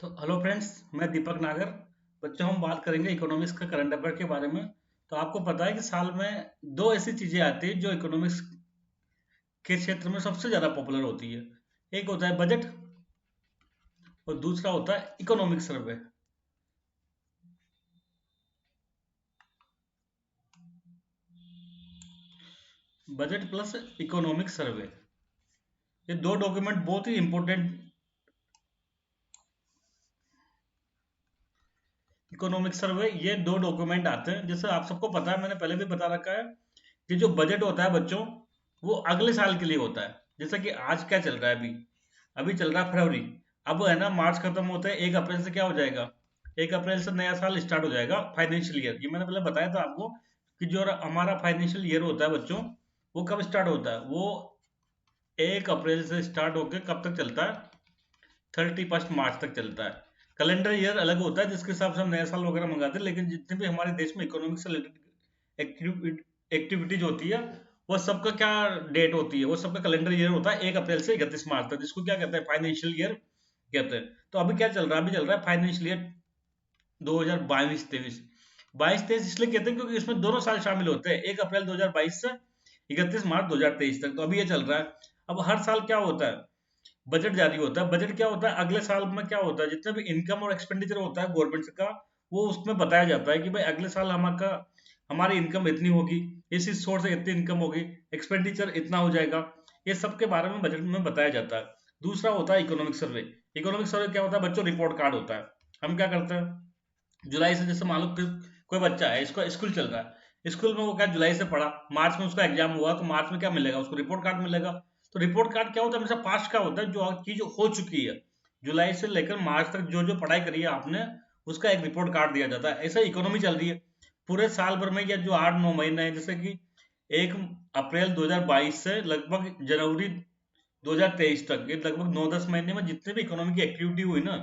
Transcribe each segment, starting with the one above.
तो hello friends, मैं दीपक नागर। बच्चों, हम बात करेंगे इकोनॉमिक्स का करंट अफेयर के बारे में। तो आपको पता है कि साल में दो ऐसी चीजें आती हैं जो इकोनॉमिक्स के क्षेत्र में सबसे ज्यादा पॉपुलर होती है। एक होता है बजट और दूसरा होता है economic survey. Budget plus economic survey, ये दो डॉक्यूमेंट बहुत ही इंपॉर्टेंट। इकोनॉमिक सर्वे, ये दो डॉक्यूमेंट आते हैं। जैसे आप सबको पता है, मैंने पहले भी बता रखा है कि जो बजट होता है बच्चों, वो अगले साल के लिए होता है। जैसे कि आज क्या चल रहा है, अभी अभी चल रहा है फरवरी। अब है ना, मार्च खत्म होता है, 1 अप्रैल से क्या हो जाएगा, 1 अप्रैल से नया साल स्टार्ट हो जाएगा, फाइनेंशियल ईयर। ये मैंने पहले बताया था आपको कि जो हमारा फाइनेंशियल ईयर होता है बच्चों, वो कब स्टार्ट होता है। वो 1 अप्रैल से स्टार्ट होकर कब तक चलता है, 31 मार्च तक चलता है। कैलेंडर ईयर अलग होता है जिसके हिसाब से हम नया साल वगैरह मंगाते हैं, लेकिन जितने भी हमारे देश में इकोनॉमिक से रिलेटेड एक्टिविटीज होती है, वो सबका क्या डेट होती है, वो सबका कैलेंडर ईयर होता है 1 अप्रैल से 31 मार्च तक, जिसको क्या कहते हैं, फाइनेंशियल ईयर कहते हैं। तो अभी क्या चल रहा है, अभी चल रहा है फाइनेंशियल ईयर 2022-23। 22-23 इसलिए कहते हैं क्योंकि इसमें दोनों साल शामिल होते हैं, 1 अप्रैल 2022 से 31 मार्च 2023 तक। तो अभी ये चल रहा है। अब हर साल क्या होता है, बजट जारी होता है। बजट क्या होता है, अगले साल में क्या होता है, जितना भी इनकम और एक्सपेंडिचर होता है गवर्नमेंट का, वो उसमें बताया जाता है कि भाई अगले साल हमारा हमारी इनकम इतनी होगी, इस सोर्स से इतनी इनकम होगी, एक्सपेंडिचर इतना हो जाएगा। ये सब के बारे में बजट में बताया जाता है। दूसरा होता है इकोनॉमिक सर्वे। इकोनॉमिक सर्वे क्या होता है बच्चों, रिपोर्ट कार्ड होता है। हम क्या करते हैं, जुलाई से, जैसे मान लो कोई बच्चा है, इसका स्कूल चल रहा है, स्कूल में वो क्या जुलाई से पढ़ा, मार्च में उसका एग्जाम हुआ, तो मार्च में क्या मिलेगा उसको, रिपोर्ट कार्ड मिलेगा। तो रिपोर्ट कार्ड क्या होता है, हमेशा पास्ट का होता है, जो चीज हो चुकी है, जुलाई से लेकर मार्च तक जो जो पढ़ाई करी है आपने, उसका एक रिपोर्ट कार्ड दिया जाता है। ऐसा इकोनॉमी चल रही है पूरे साल भर में, या जो 8-9 महीने हैं, जैसे कि 1 अप्रैल 2022 से लगभग जनवरी 2023 तक, ये लगभग 9-10 महीने में जितने भी इकोनॉमिक की एक्टिविटी हुई ना,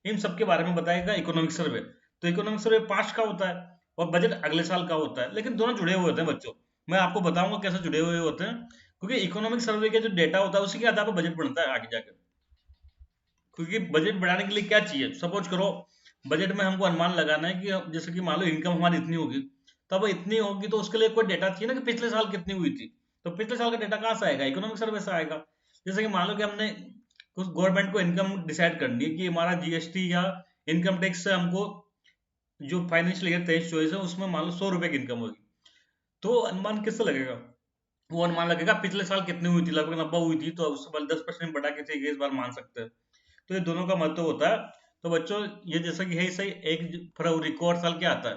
इन सब के बारे में बताएगा इकोनॉमिक सर्वे। तो इकोनॉमिक सर्वे पास्ट का होता है और बजट अगले साल का होता है, लेकिन दोनों जुड़े हुए होते हैं बच्चों। मैं आपको बताऊंगा कैसे जुड़े हुए होते हैं, क्योंकि इकोनॉमिक सर्वे का जो डेटा होता है उसी के आधार पर बजट बनता है आगे जाकर। क्योंकि बजट बढ़ाने के लिए क्या चाहिए, सपोज करो बजट में हमको अनुमान लगाना है कि जैसे कि मान लो इनकम हमारी इतनी होगी, तब इतनी होगी तो उसके लिए कोई डेटा चाहिए ना कि पिछले साल कितनी हुई थी। तो पिछले साल का डेटा कहाँ से आएगा, इकोनॉमिक सर्वे से आएगा। जैसे कि मान लो कि हमने कुछ गवर्नमेंट को इनकम डिसाइड करनी है कि हमारा जीएसटी या इनकम टैक्स से हमको जो फाइनेंशियल ईयर 23-24 है उसमें मान लो 100 रुपए की इनकम होगी। तो अनुमान किससे लगेगा, वो अनुमान लगेगा पिछले साल कितनी हुई थी, लगभग 90 हुई थी, तो उससे पहले 10% बढ़ा के चाहिए, इस बार मान सकते हैं। तो ये दोनों का महत्व होता है। तो बच्चों, ये जैसा कि है सही, 1 फरवरी को हर साल क्या आता है,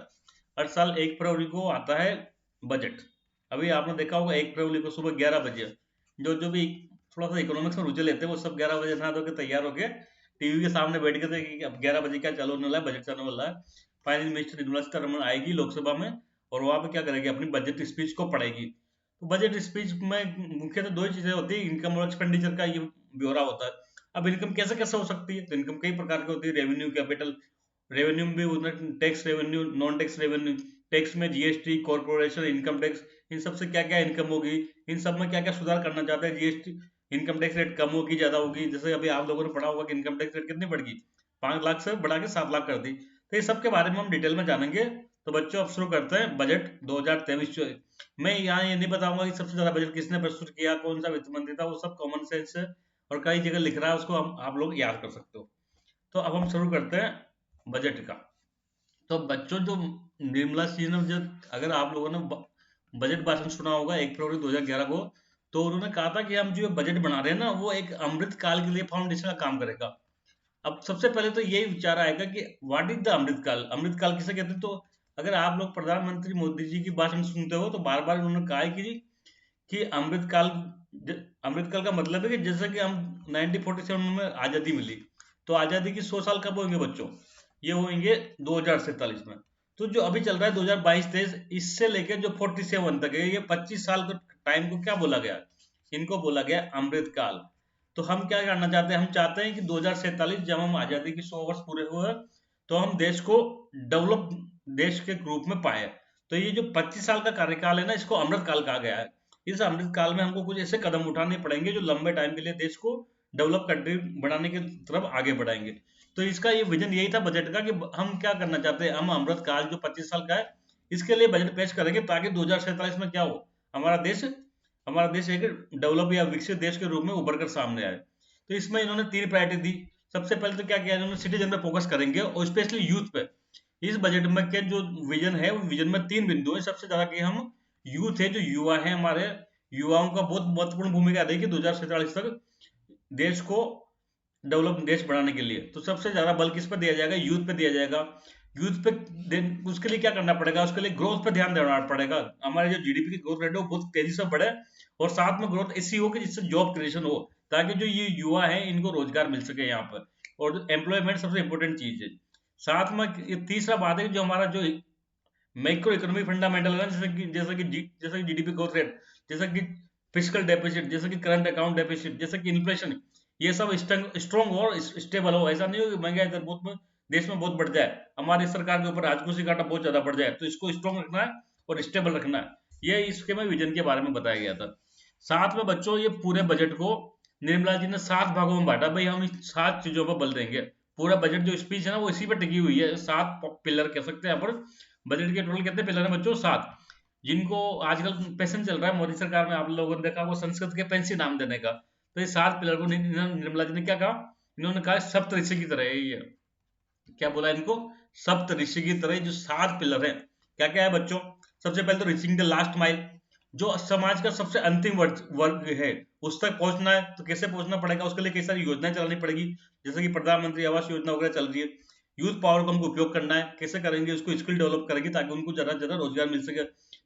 हर साल 1 फरवरी को आता है बजट। अभी आपने देखा होगा 1 फरवरी को सुबह 11 बजे, जो जो भी थोड़ा सा इकोनॉमिक्स में रुचि लेते हैं, वो सब 11 बजे नहा धो के तैयार होके टीवी के सामने बैठ के देखेंगे कि अब 11 बजे क्या चालू होने वाला है, बजट चालू होने वाला है। फाइनेंस मिनिस्टर निर्मला सीतारमण आएगी लोकसभा में, और वहां पे क्या करेगी, अपनी बजट स्पीच को पढ़ेगी। तो बजट स्पीच में मुख्यतः दो ही चीजें होती है, इनकम और एक्सपेंडिचर का ये ब्यौरा होता है। अब इनकम कैसे कैसे हो सकती है, तो इनकम कई प्रकार की होती है, रेवेन्यू, कैपिटल रेवेन्यू में भी उतना, tax revenue, non tax revenue. Tax में जीएसटी, कॉर्पोरेशन इनकम टैक्स, इन सब से क्या क्या इनकम होगी, इन सब में क्या क्या सुधार करना चाहते हैं। जीएसटी, इनकम टैक्स रेट कम होगी ज्यादा होगी, जैसे अभी आप लोगों ने पढ़ा होगा कि इनकम टैक्स रेट कितनी बढ़ गई, 5 लाख से बढ़ा के 7 लाख कर दी। तो ये सब के बारे में हम डिटेल में जानेंगे। तो बच्चों, अब शुरू करते हैं बजट 2023-24। मैं यहाँ ये नहीं बताऊंगा कि सबसे ज्यादा बजट किसने प्रस्तुत किया, कौन सा वित्त मंत्री था, वो सब कॉमन सेंस है और कई जगह लिख रहा है, उसको हम आप लोग याद कर सकते हो। तो अब हम शुरू करते हैं बजट का। तो बच्चों, जो निर्मला सीतारमण, जब अगर आप लोगों ने बजट भाषण सुना होगा 1 फरवरी 2011 को, तो उन्होंने कहा था कि हम जो बजट बना रहे हैं ना, वो एक अमृत काल के लिए फाउंडेशन का काम करेगा। अब सबसे पहले तो यही विचार आएगा कि व्हाट इज द अमृत काल, अमृत काल किसे कहते हैं। तो अगर आप लोग प्रधानमंत्री मोदी जी की भाषण सुनते हो, तो बार बार उन्होंने कहा है कि अमृत काल का मतलब है कि जैसे कि हम 1947 में आजादी मिली, तो आजादी की 100 साल कब होंगे बच्चों, ये होंगे 2047 में। तो जो अभी चल रहा है 2022-23, इससे लेकर जो 47 तक है, ये 25 साल के टाइम को क्या बोला गया, इनको बोला गया अमृत काल। तो हम क्या करना चाहते हैं, हम चाहते हैं कि 2047 जब हम आजादी की 100 वर्ष पूरे हुए, तो हम देश को डेवलप देश के रूप में पाए। तो ये जो 25 साल का कार्यकाल है ना, इसको अमृत काल कहा गया है। इस अमृत काल में हमको कुछ ऐसे कदम उठाने पड़ेंगे जो लंबे टाइम के लिए देश को डेवलप कंट्री बनाने की तरफ आगे बढ़ाएंगे। तो इसका ये विजन यही था बजट का कि हम क्या करना चाहते हैं, हम अमृत काल जो 25 साल का है इसके लिए बजट पेश करेंगे ताकि 2047 में क्या हो, हमारा देश हमारा देश एक डेवलप या विकसित देश के रूप में उभर कर सामने आए। तो इसमें इन्होंने 3 प्रायोरिटी दी। सबसे पहले तो क्या किया इन्होंने, सिटीजन पे फोकस करेंगे और स्पेशली यूथ पे। इस बजट में के जो विजन है, विजन में 3 बिंदु है। सबसे ज्यादा कि हम यूथ है, जो युवा है हमारे, युवाओं का बहुत महत्वपूर्ण भूमिका रहेगी 2047 तक देश को डेवलप देश बनाने के लिए। तो सबसे ज्यादा बल किस पर दिया जाएगा, यूथ पे दिया जाएगा। यूथ पे उसके लिए क्या करना पड़ेगा, उसके लिए ग्रोथ पे ध्यान देना पड़ेगा। हमारे जो जीडीपी की ग्रोथ रेट है वो बहुत तेजी से बढ़े और साथ में ग्रोथ ऐसी हो कि जिससे जॉब क्रिएशन हो, ताकि जो ये युवा है इनको रोजगार मिल सके यहाँ पर। और एम्प्लॉयमेंट सबसे इंपॉर्टेंट चीज है। साथ में ये तीसरा बात है कि जो हमारा जो मैक्रो इकोनॉमिक फंडामेंटल है ना, जैसे कि जीडीपी ग्रोथ रेट, जैसे कि फिजिकल डेफिसिट, जैसे कि करंट अकाउंट डेफिसिट, जैसे कि इन्फ्लेशन, ये सब स्ट्रॉन्ग और स्टेबल हो। ऐसा नहीं हो कि महंगाई दर बहुत देश में बहुत बढ़ जाए, हमारी सरकार के ऊपर राजकोषीय घाटा बहुत ज्यादा बढ़ जाए। तो इसको स्ट्रॉन्ग रखना है और स्टेबल रखना है। ये इसके में विजन के बारे में बताया गया था। साथ में बच्चों ये पूरे बजट को निर्मला जी ने 7 भागों में बांटा। भाई हम इस 7 चीजों पर बल देंगे। पूरा बजट जो स्पीच है ना वो इसी पर टिकी हुई है। 7 पिलर कह सकते हैं यहाँ पर। बजट के टोटल कितने पिलर है बच्चों, 7, जिनको आजकल पैशन चल रहा है मोदी सरकार में, आप लोगों ने देखा वो संस्कृत के पेंसी नाम देने का। तो ये 7 पिलर को निर्मला जी ने क्या कहा, इन्होंने कहा सप्त ऋषि की तरह है ये। क्या बोला इनको, सप्त ऋषि की तरह। जो 7 पिलर है, क्या क्या है बच्चों। सबसे पहले तो रीचिंग द लास्ट माइल, जो समाज का सबसे अंतिम वर्ग है उस तक पहुंचना है। तो कैसे पहुंचना पड़ेगा, उसके लिए कई सारी योजनाएं चलानी पड़ेगी, जैसे कि प्रधानमंत्री आवास योजना वगैरह चल रही है। यूथ पावर को हमको उपयोग करना है, कैसे करेंगे, उसको स्किल डेवलप करेंगे ताकि उनको ज्यादा से ज्यादा रोजगार मिल सके।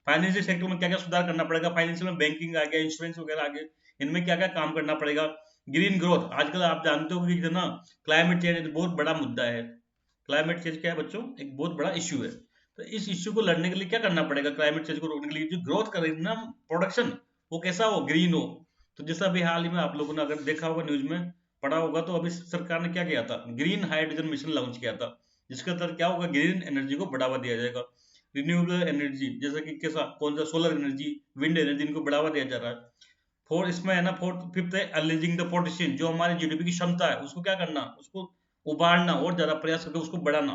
फाइनेंशियल सेक्टर में क्या क्या सुधार करना पड़ेगा, फाइनेंशियल में बैंकिंग आ गया, इंश्योरेंस वगैरह आ गए, इनमें क्या क्या काम करना पड़ेगा। ग्रीन ग्रोथ, आजकल आप जानते हो कि ना क्लाइमेट चेंज बहुत बड़ा मुद्दा है। क्लाइमेट चेंज क्या है बच्चों, एक बहुत बड़ा इश्यू है। तो इस इश्यू को लड़ने के लिए क्या करना पड़ेगा, क्लाइमेट चेंज को रोकने के लिए जो ग्रोथ करेंगे ना प्रोडक्शन, वो कैसा हो, ग्रीन हो। तो जैसा अभी हाल ही में आप लोगों ने अगर देखा होगा, न्यूज में पढ़ा होगा, तो अभी सरकार ने क्या किया था, ग्रीन हाइड्रोजन मिशन लॉन्च किया था, जिसके अंदर क्या होगा, ग्रीन एनर्जी को बढ़ावा दिया जाएगा। रिन्यूएबल एनर्जी, जैसे कि कैसा, कौन सा, सोलर एनर्जी, विंड एनर्जी, इनको बढ़ावा दिया जा रहा है। फोर्थ इसमें है ना, फिफ्थ है अनलीजिंग द पोटेंशियल, जो हमारी जीडीपी की क्षमता है उसको क्या करना, उसको उबारना और ज्यादा प्रयास करके उसको बढ़ाना।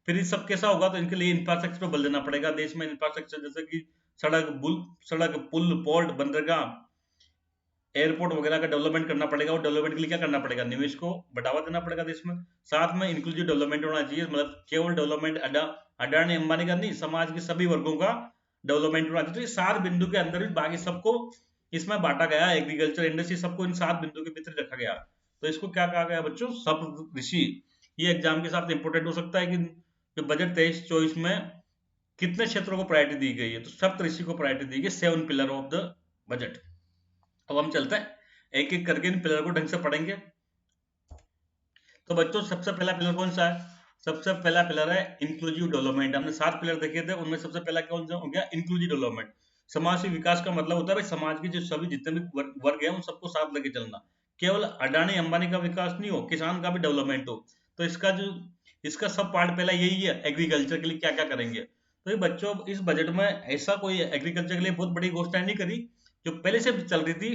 फिर ये सब कैसा होगा, तो इनके लिए इंफ्रास्ट्रक्चर पर बल देना पड़ेगा। देश में इंफ्रास्ट्रक्चर जैसे कि सड़क पुल पोर्ट बंदरगाह एयरपोर्ट वगैरह का डेवलपमेंट करना पड़ेगा। और डेवलपमेंट के लिए क्या करना पड़ेगा, निवेश को बढ़ावा देना पड़ेगा देश में। साथ में इंक्लूसिव डेवलपमेंट होना चाहिए, मतलब केवल डेवलपमेंट अडानी अंबानी का नहीं, समाज के सभी वर्गों का डेवलपमेंट होना चाहिए। तो ये 7 बिंदु के अंदर भी बाकी सबको इसमें बांटा गया, एग्रीकल्चर इंडस्ट्री सबको इन 7 बिंदु के भीतर रखा गया। तो इसको क्या कहा गया बच्चों, सप्त ऋषि। ये एग्जाम के साथ इंपोर्टेंट हो सकता है कि जो बजट 23-24 में कितने क्षेत्रों को प्रायोरिटी दी गई है। तो सप्त ऋषि को प्रायोरिटी दी गई, 7 पिलर ऑफ द बजट। अब हम चलते हैं एक एक करके इन पिलर को ढंग से पढ़ेंगे। तो बच्चों सबसे पहला पिलर कौन सा है, सबसे पहला पिलर है इंक्लूसिव डेवलपमेंट। हमने 7 पिलर देखे थे, उनमें सबसे पहला कौन सा हो गया, इंक्लूसिव डेवलपमेंट। समाज से विकास का मतलब होता है भाई समाज के जो सभी जितने भी वर्ग हैं उन सबको साथ लेके चलना। केवल अडानी अंबानी का विकास नहीं हो, किसान का भी डेवलपमेंट हो। तो इसका सब पार्ट पहला यही है, एग्रीकल्चर के लिए क्या क्या करेंगे। तो ये बच्चों इस बजट में ऐसा कोई एग्रीकल्चर के लिए बहुत बड़ी घोषणा नहीं करी, जो पहले से चल रही थी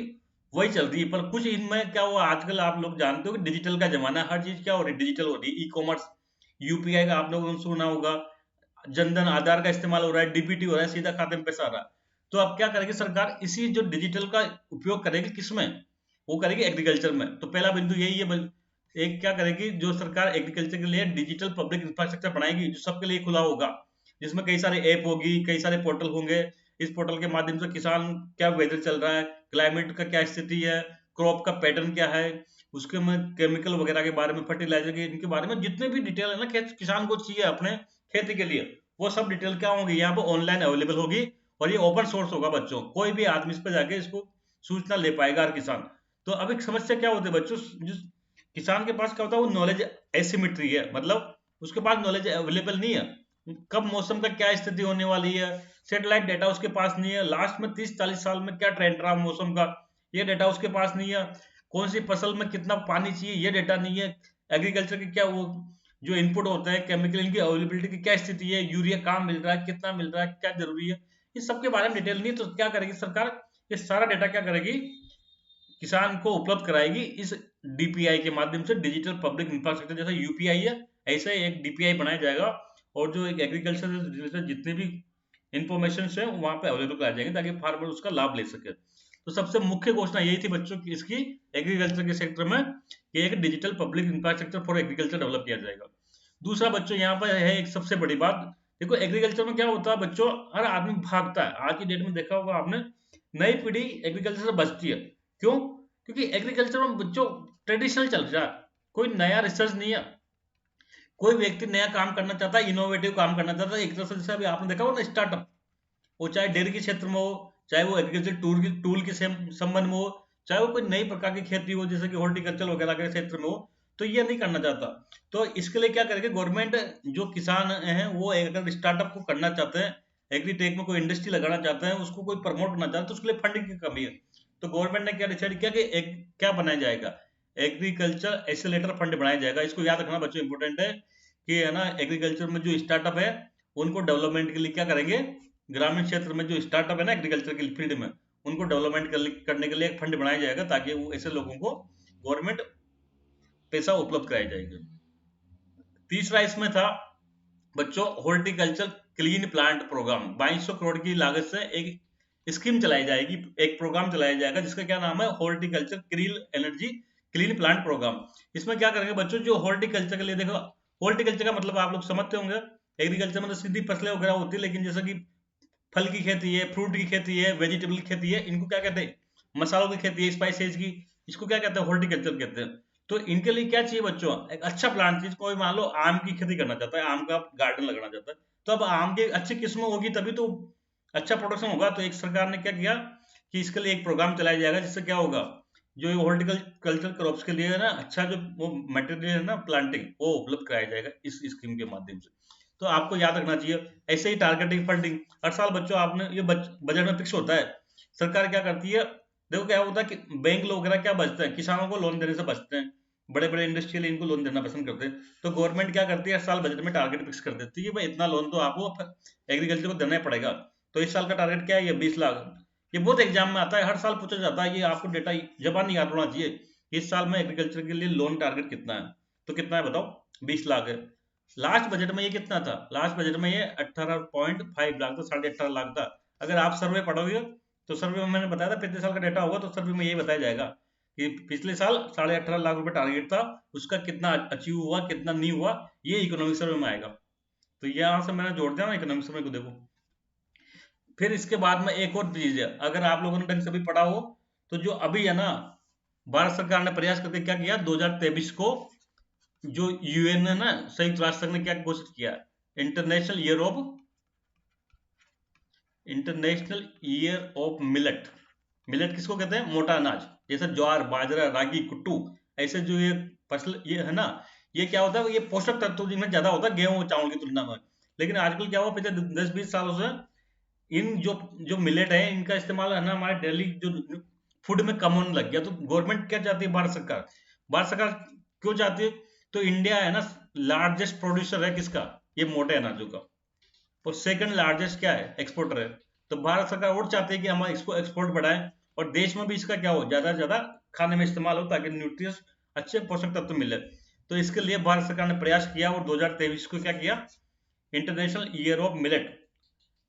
वही चल रही है। पर कुछ इनमें क्या हुआ, आजकल आप लोग जानते हो कि डिजिटल का जमाना है, हर चीज क्या हो रही है, डिजिटल हो रही है। ई कॉमर्स, यूपीआई का आप लोगों ने सुना होगा, जनधन आधार का इस्तेमाल हो रहा है, डीबीटी हो रहा है, सीधा खाते में पैसा आ रहा है। तो अब क्या करेगी सरकार, इसी जो डिजिटल का उपयोग करेगी किसमें, वो करेगी एग्रीकल्चर में। तो पहला बिंदु यही है। एक क्या करेगी, जो सरकार एग्रीकल्चर के लिए डिजिटल पब्लिक इंफ्रास्ट्रक्चर बनाएगी जो सबके लिए खुला होगा, जिसमें कई सारे ऐप होगी, कई सारे पोर्टल होंगे। इस पोर्टल के माध्यम से किसान क्या वेदर चल रहा है, क्लाइमेट का क्या स्थिति है, क्रॉप का पैटर्न क्या है, उसके में केमिकल वगैरह के बारे में, फर्टिलाइजर के, इनके बारे में जितने भी डिटेल है ना किसान को चाहिए अपने खेती के लिए, वो सब डिटेल क्या होगी यहाँ पर ऑनलाइन अवेलेबल होगी। और ये ओपन सोर्स होगा बच्चों, कोई भी आदमी इस पर जाके इसको सूचना ले पाएगा, हर किसान। तो अब एक समस्या क्या होती है बच्चों, जिस किसान के पास क्या होता है, वो नॉलेज एसिमेट्री है, मतलब उसके पास नॉलेज अवेलेबल नहीं है। कब मौसम का क्या स्थिति होने वाली है, सेटेलाइट डेटा उसके पास नहीं है। लास्ट में 30-40 साल में क्या ट्रेंड रहा मौसम का, ये डेटा उसके पास नहीं है। कौन सी फसल में कितना पानी चाहिए, ये डेटा नहीं है। एग्रीकल्चर के क्या वो जो इनपुट होते हैं केमिकल, इनकी अवेलेबिलिटी की क्या स्थिति है, यूरिया कहाँ मिल रहा है, कितना मिल रहा है, क्या जरूरी है, इस सब के बारे में डिटेल नहीं है। तो क्या करेगी सरकार, ये सारा डेटा क्या करेगी, किसान को उपलब्ध कराएगी इस डीपीआई के माध्यम से, डिजिटल पब्लिक इंफ्रास्ट्रक्चर, जैसा यूपीआई है ऐसे एक डीपीआई बनाया जाएगा, और जो एक एग्रीकल्चर से रिलेटेड जितने भी इंफॉर्मेशन है वहां पे अवेलेबल कराए जाएंगे ताकि फार्मर उसका लाभ ले सके। तो सबसे मुख्य घोषणा यही थी बच्चों की इसकी, एग्रीकल्चर के सेक्टर में, कि एक digital public infrastructure for agriculture develop किया जाएगा। दूसरा बच्चों यहाँ पर है एक सबसे बड़ी बात, देखो एग्रीकल्चर में क्या होता है बच्चों, हर आदमी भागता है, आज की डेट में देखा होगा आपने, नई पीढ़ी एग्रीकल्चर से बचती है। क्यों? क्योंकि एग्रीकल्चर में बच्चों ट्रेडिशनल चल रहा है, कोई नया रिसर्च नहीं है, कोई व्यक्ति नया काम करना चाहता है, इनोवेटिव काम करना चाहता है। एक तरह से जैसे अभी आपने देखा हो ना स्टार्टअप, वो चाहे डेयरी के क्षेत्र में हो, चाहे वो एग्रीकल्चर टूल के संबंध में हो, चाहे वो कोई नई प्रकार की खेती हो जैसे कि हॉर्टिकल्चर वगैरह के क्षेत्र में हो, तो ये नहीं करना चाहता। तो इसके लिए क्या करेंगे गवर्नमेंट, जो किसान हैं वो अगर स्टार्टअप को करना चाहते हैं, एग्रीटेक में कोई इंडस्ट्री लगाना चाहते हैं, उसको कोई प्रमोट करना चाहते हैं, तो उसके लिए फंडिंग की कमी है। तो गवर्नमेंट ने क्या डिसाइड किया कि एक क्या बनाया जाएगा, एग्रीकल्चर एक्सेलेरेटर फंड बनाया जाएगा। इसको याद रखना बच्चों, इंपॉर्टेंट है कि है ना, एग्रीकल्चर में जो स्टार्टअप है उनको डेवलपमेंट के लिए क्या करेंगे, ग्रामीण क्षेत्र में जो स्टार्टअप है ना एग्रीकल्चर की फील्ड में, उनको डेवलपमेंट करने के लिए एक फंड बनाया जाएगा ताकि वो ऐसे लोगों को गवर्नमेंट पैसा उपलब्ध कराया जाएगा। तीसरा इसमें था बच्चों horticulture clean plant programme, 2200 crore की लागत से एक स्कीम चलाई जाएगी, एक प्रोग्राम चलाया जाएगा जिसका क्या नाम है, horticulture clean energy clean plant programme. इसमें क्या करेंगे बच्चों, जो हॉर्टिकल्चर के लिए, देखो हॉर्टिकल्चर का मतलब आप लोग समझते होंगे, एग्रीकल्चर में तो सीधी फसलें वगैरह होती है, लेकिन जैसे कि फल की खेती है, फ्रूट की खेती है, वेजिटेबल की खेती है, इनको क्या कहते हैं, मसालों की खेती है, स्पाइसेज की, इसको क्या कहते हैं, हॉर्टिकल्चर कहते हैं। तो इनके लिए क्या चाहिए बच्चों, एक अच्छा प्लांट चाहिए। कोई मान लो आम की खेती करना चाहता है, आम का गार्डन लगाना चाहता है, तो अब आम की अच्छी किस्म होगी तभी तो अच्छा प्रोडक्शन होगा। तो एक सरकार ने क्या किया कि इसके लिए एक प्रोग्राम चलाया जाएगा, जिससे क्या होगा, जो हॉर्टिकल्चर क्रॉप्स के लिए है ना, अच्छा जो वो मटेरियल है ना प्लांटिंग, वो उपलब्ध कराया जाएगा इस स्कीम के माध्यम से। तो आपको याद रखना चाहिए, ऐसे ही टारगेटिंग फंडिंग हर साल बच्चों आपने ये बजट में फिक्स होता है। सरकार क्या करती है, देखो क्या होता है कि बैंक लोग वगैरह क्या बचते हैं, किसानों को लोन देने से बचते हैं, बड़े बड़े इंडस्ट्रियल इनको लोन देना पसंद करते हैं। तो गवर्नमेंट क्या करती है, हर साल बजट में टारगेट फिक्स कर देती है कि भाई इतना लोन तो आपको एग्रीकल्चर को देना ही पड़ेगा। तो इस साल का टारगेट क्या है, ये 20 लाख। ये बहुत एग्जाम में आता है, हर साल पूछा जाता है, ये आपको डेटा जबान याद होना चाहिए, इस साल में एग्रीकल्चर के लिए लोन टारगेट कितना है। तो कितना है बताओ, 20 लाख है। लास्ट बजट में ये कितना था, लास्ट बजट में ये 18.5 लाख था, 18.5 लाख था। अगर आप सर्वे पढ़ोगे तो सर्वे में मैंने बताया था, पिछले साल का डेटा होगा तो सर्वे में यही बताया जाएगा कि पिछले साल 18.5 लाख रुपए टारगेट था, उसका कितना अचीव हुआ कितना नहीं हुआ, ये इकोनॉमिक सर्वे में आएगा। तो यहाँ से मैंने जोड़ दिया ना इकोनॉमिक सर्वे को, देखो। फिर इसके बाद में एक और चीज है, अगर आप लोगों ने ढंग से भी पढ़ा हो, तो जो अभी है ना, भारत सरकार ने प्रयास करके क्या किया, 2023 को जो यूएन है ना, संयुक्त राष्ट्र संघ ने क्या घोषित किया, international year of millet. Millet किसको कहते हैं, मोटा अनाज, जैसे ज्वार बाजरा रागी कुट्टू, ऐसे जो ये फसल ये है ना, ये क्या होता है, ये पोषक तत्व जिनमें ज्यादा होता है गेहूं चावल की तुलना में। लेकिन आजकल क्या हुआ, पिछले 10-20 सालों से इन जो जो मिलेट है इनका इस्तेमाल है ना हमारे डेली जो फूड में कम होने लग गया। तो गवर्नमेंट क्या चाहती है, भारत सरकार क्यों चाहती है, तो इंडिया है ना लार्जेस्ट प्रोड्यूसर है किसका, ये मोटे अनाजों का, और सेकंड लार्जेस्ट क्या है, एक्सपोर्टर है। तो भारत सरकार और चाहती है कि हम इसको एक्सपोर्ट बढ़ाएं, और देश में भी इसका क्या हो, ज्यादा से ज्यादा खाने में इस्तेमाल हो ताकि न्यूट्रिएंट्स अच्छे पोषक तत्व मिले। तो इसके लिए भारत सरकार ने प्रयास किया और 2023 को क्या किया, इंटरनेशनल ईयर ऑफ मिलेट,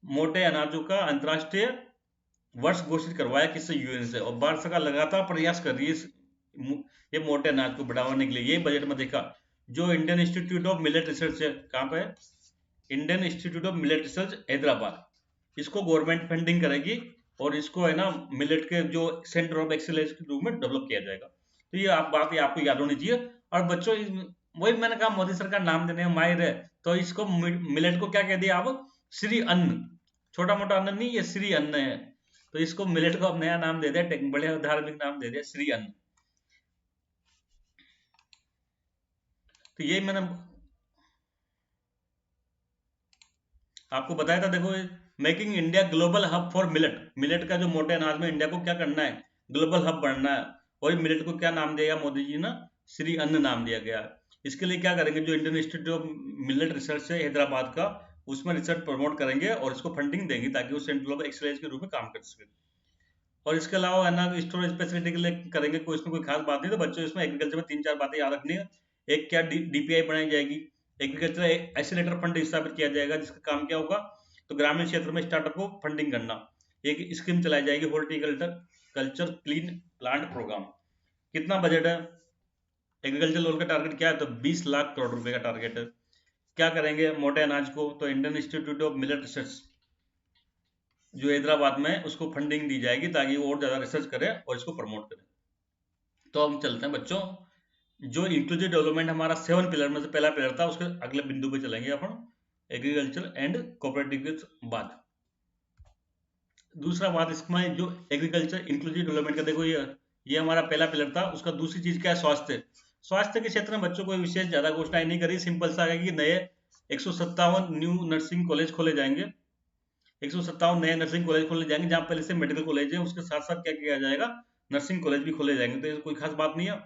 मोटे अनाजों का अंतरराष्ट्रीय वर्ष घोषित करवाया किससे, यूएन से। और भारत सरकार लगातार प्रयास कर रही है ये मोटे अनाज को बढ़ाने के लिए। ये बजट में देखा, जो Indian institute of millet research है, कहाँ पे है, Indian institute of millet research Hyderabad, इसको गवर्नमेंट फंडिंग करेगी और इसको है ना मिलेट के जो सेंटर ऑफ एक्सीलेंस के रूप में डेवलप किया जाएगा। तो ये बात ये आपको याद होनी चाहिए। और बच्चों वही मैंने कहा, मोदी सरकार नाम देने में माहिर है, तो इसको मिलेट को क्या कह दिया आप, श्री अन्न, छोटा मोटा अन्न नहीं, ये श्री अन्न है। तो इसको मिलेट को अब नया नाम दे दिया, बड़े धार्मिक नाम दे दिया, श्री अन्न। तो यही मैंने आपको बताया था। देखो, making India global hub for millet, millet का जो मोटे अनाज में इंडिया को क्या करना है, ग्लोबल हब बनना है। और मिलेट को क्या नाम दिया मोदी जी ने, श्री अन्न नाम दिया गया। इसके लिए क्या करेंगे, जो Indian institute of millet research है हैदराबाद का, उसमें रिसर्च प्रमोट करेंगे और इसको फंडिंग देंगे ताकि वो सेंटर ऑफ एक्सीलेंस के रूप में काम कर सके। और इसके अलावा है ना स्टोरेज फैसिलिटी के लिए करेंगे कोई, इसमें कोई खास बात नहीं। तो बच्चों इसमें एग्रीकल्चर में 3-4 बातें याद रखनी है। एक क्या, डीपीआई बनाई जाएगी, एग्रीकल्चर एक्सीलरेटर फंड स्थापित किया जाएगा, जिसका काम क्या होगा, तो ग्रामीण क्षेत्र में स्टार्टअप को फंडिंग करना। एक स्कीम चलाई जाएगी horticulture culture clean plant programme. कितना बजट है, एग्रीकल्चर लोन का टारगेट क्या है, तो 20 लाख करोड़ रुपए का टारगेट है। क्या करेंगे मोटे अनाज को, तो Indian institute of millet research जो हैदराबाद में, उसको फंडिंग दी जाएगी ताकि वो और ज्यादा रिसर्च करे और इसको प्रमोट करे। तो हम चलते हैं बच्चों, जो इंक्लूसिव डेवलपमेंट हमारा 7 पिलर में से पहला पिलर था, उसके अगले बिंदु पे चलेंगे अपन एग्रीकल्चर एंड कोऑपरेटिव के बाद। दूसरा बात इसमें जो एग्रीकल्चर इंक्लूसिव डेवलपमेंट का, देखो ये हमारा पहला पिलर था। उसका दूसरी चीज क्या है, स्वास्थ्य। स्वास्थ्य के क्षेत्र में बच्चों को विशेष ज्यादा घोषणाएं नहीं करी, सिंपल सा है कि नए 157 न्यू नर्सिंग कॉलेज खोले जाएंगे। 157 नए नर्सिंग कॉलेज खोले जाएंगे, जहां पहले से मेडिकल कॉलेज है, उसके साथ साथ क्या किया जाएगा, नर्सिंग कॉलेज भी खोले जाएंगे। तो कोई खास बात नहीं है,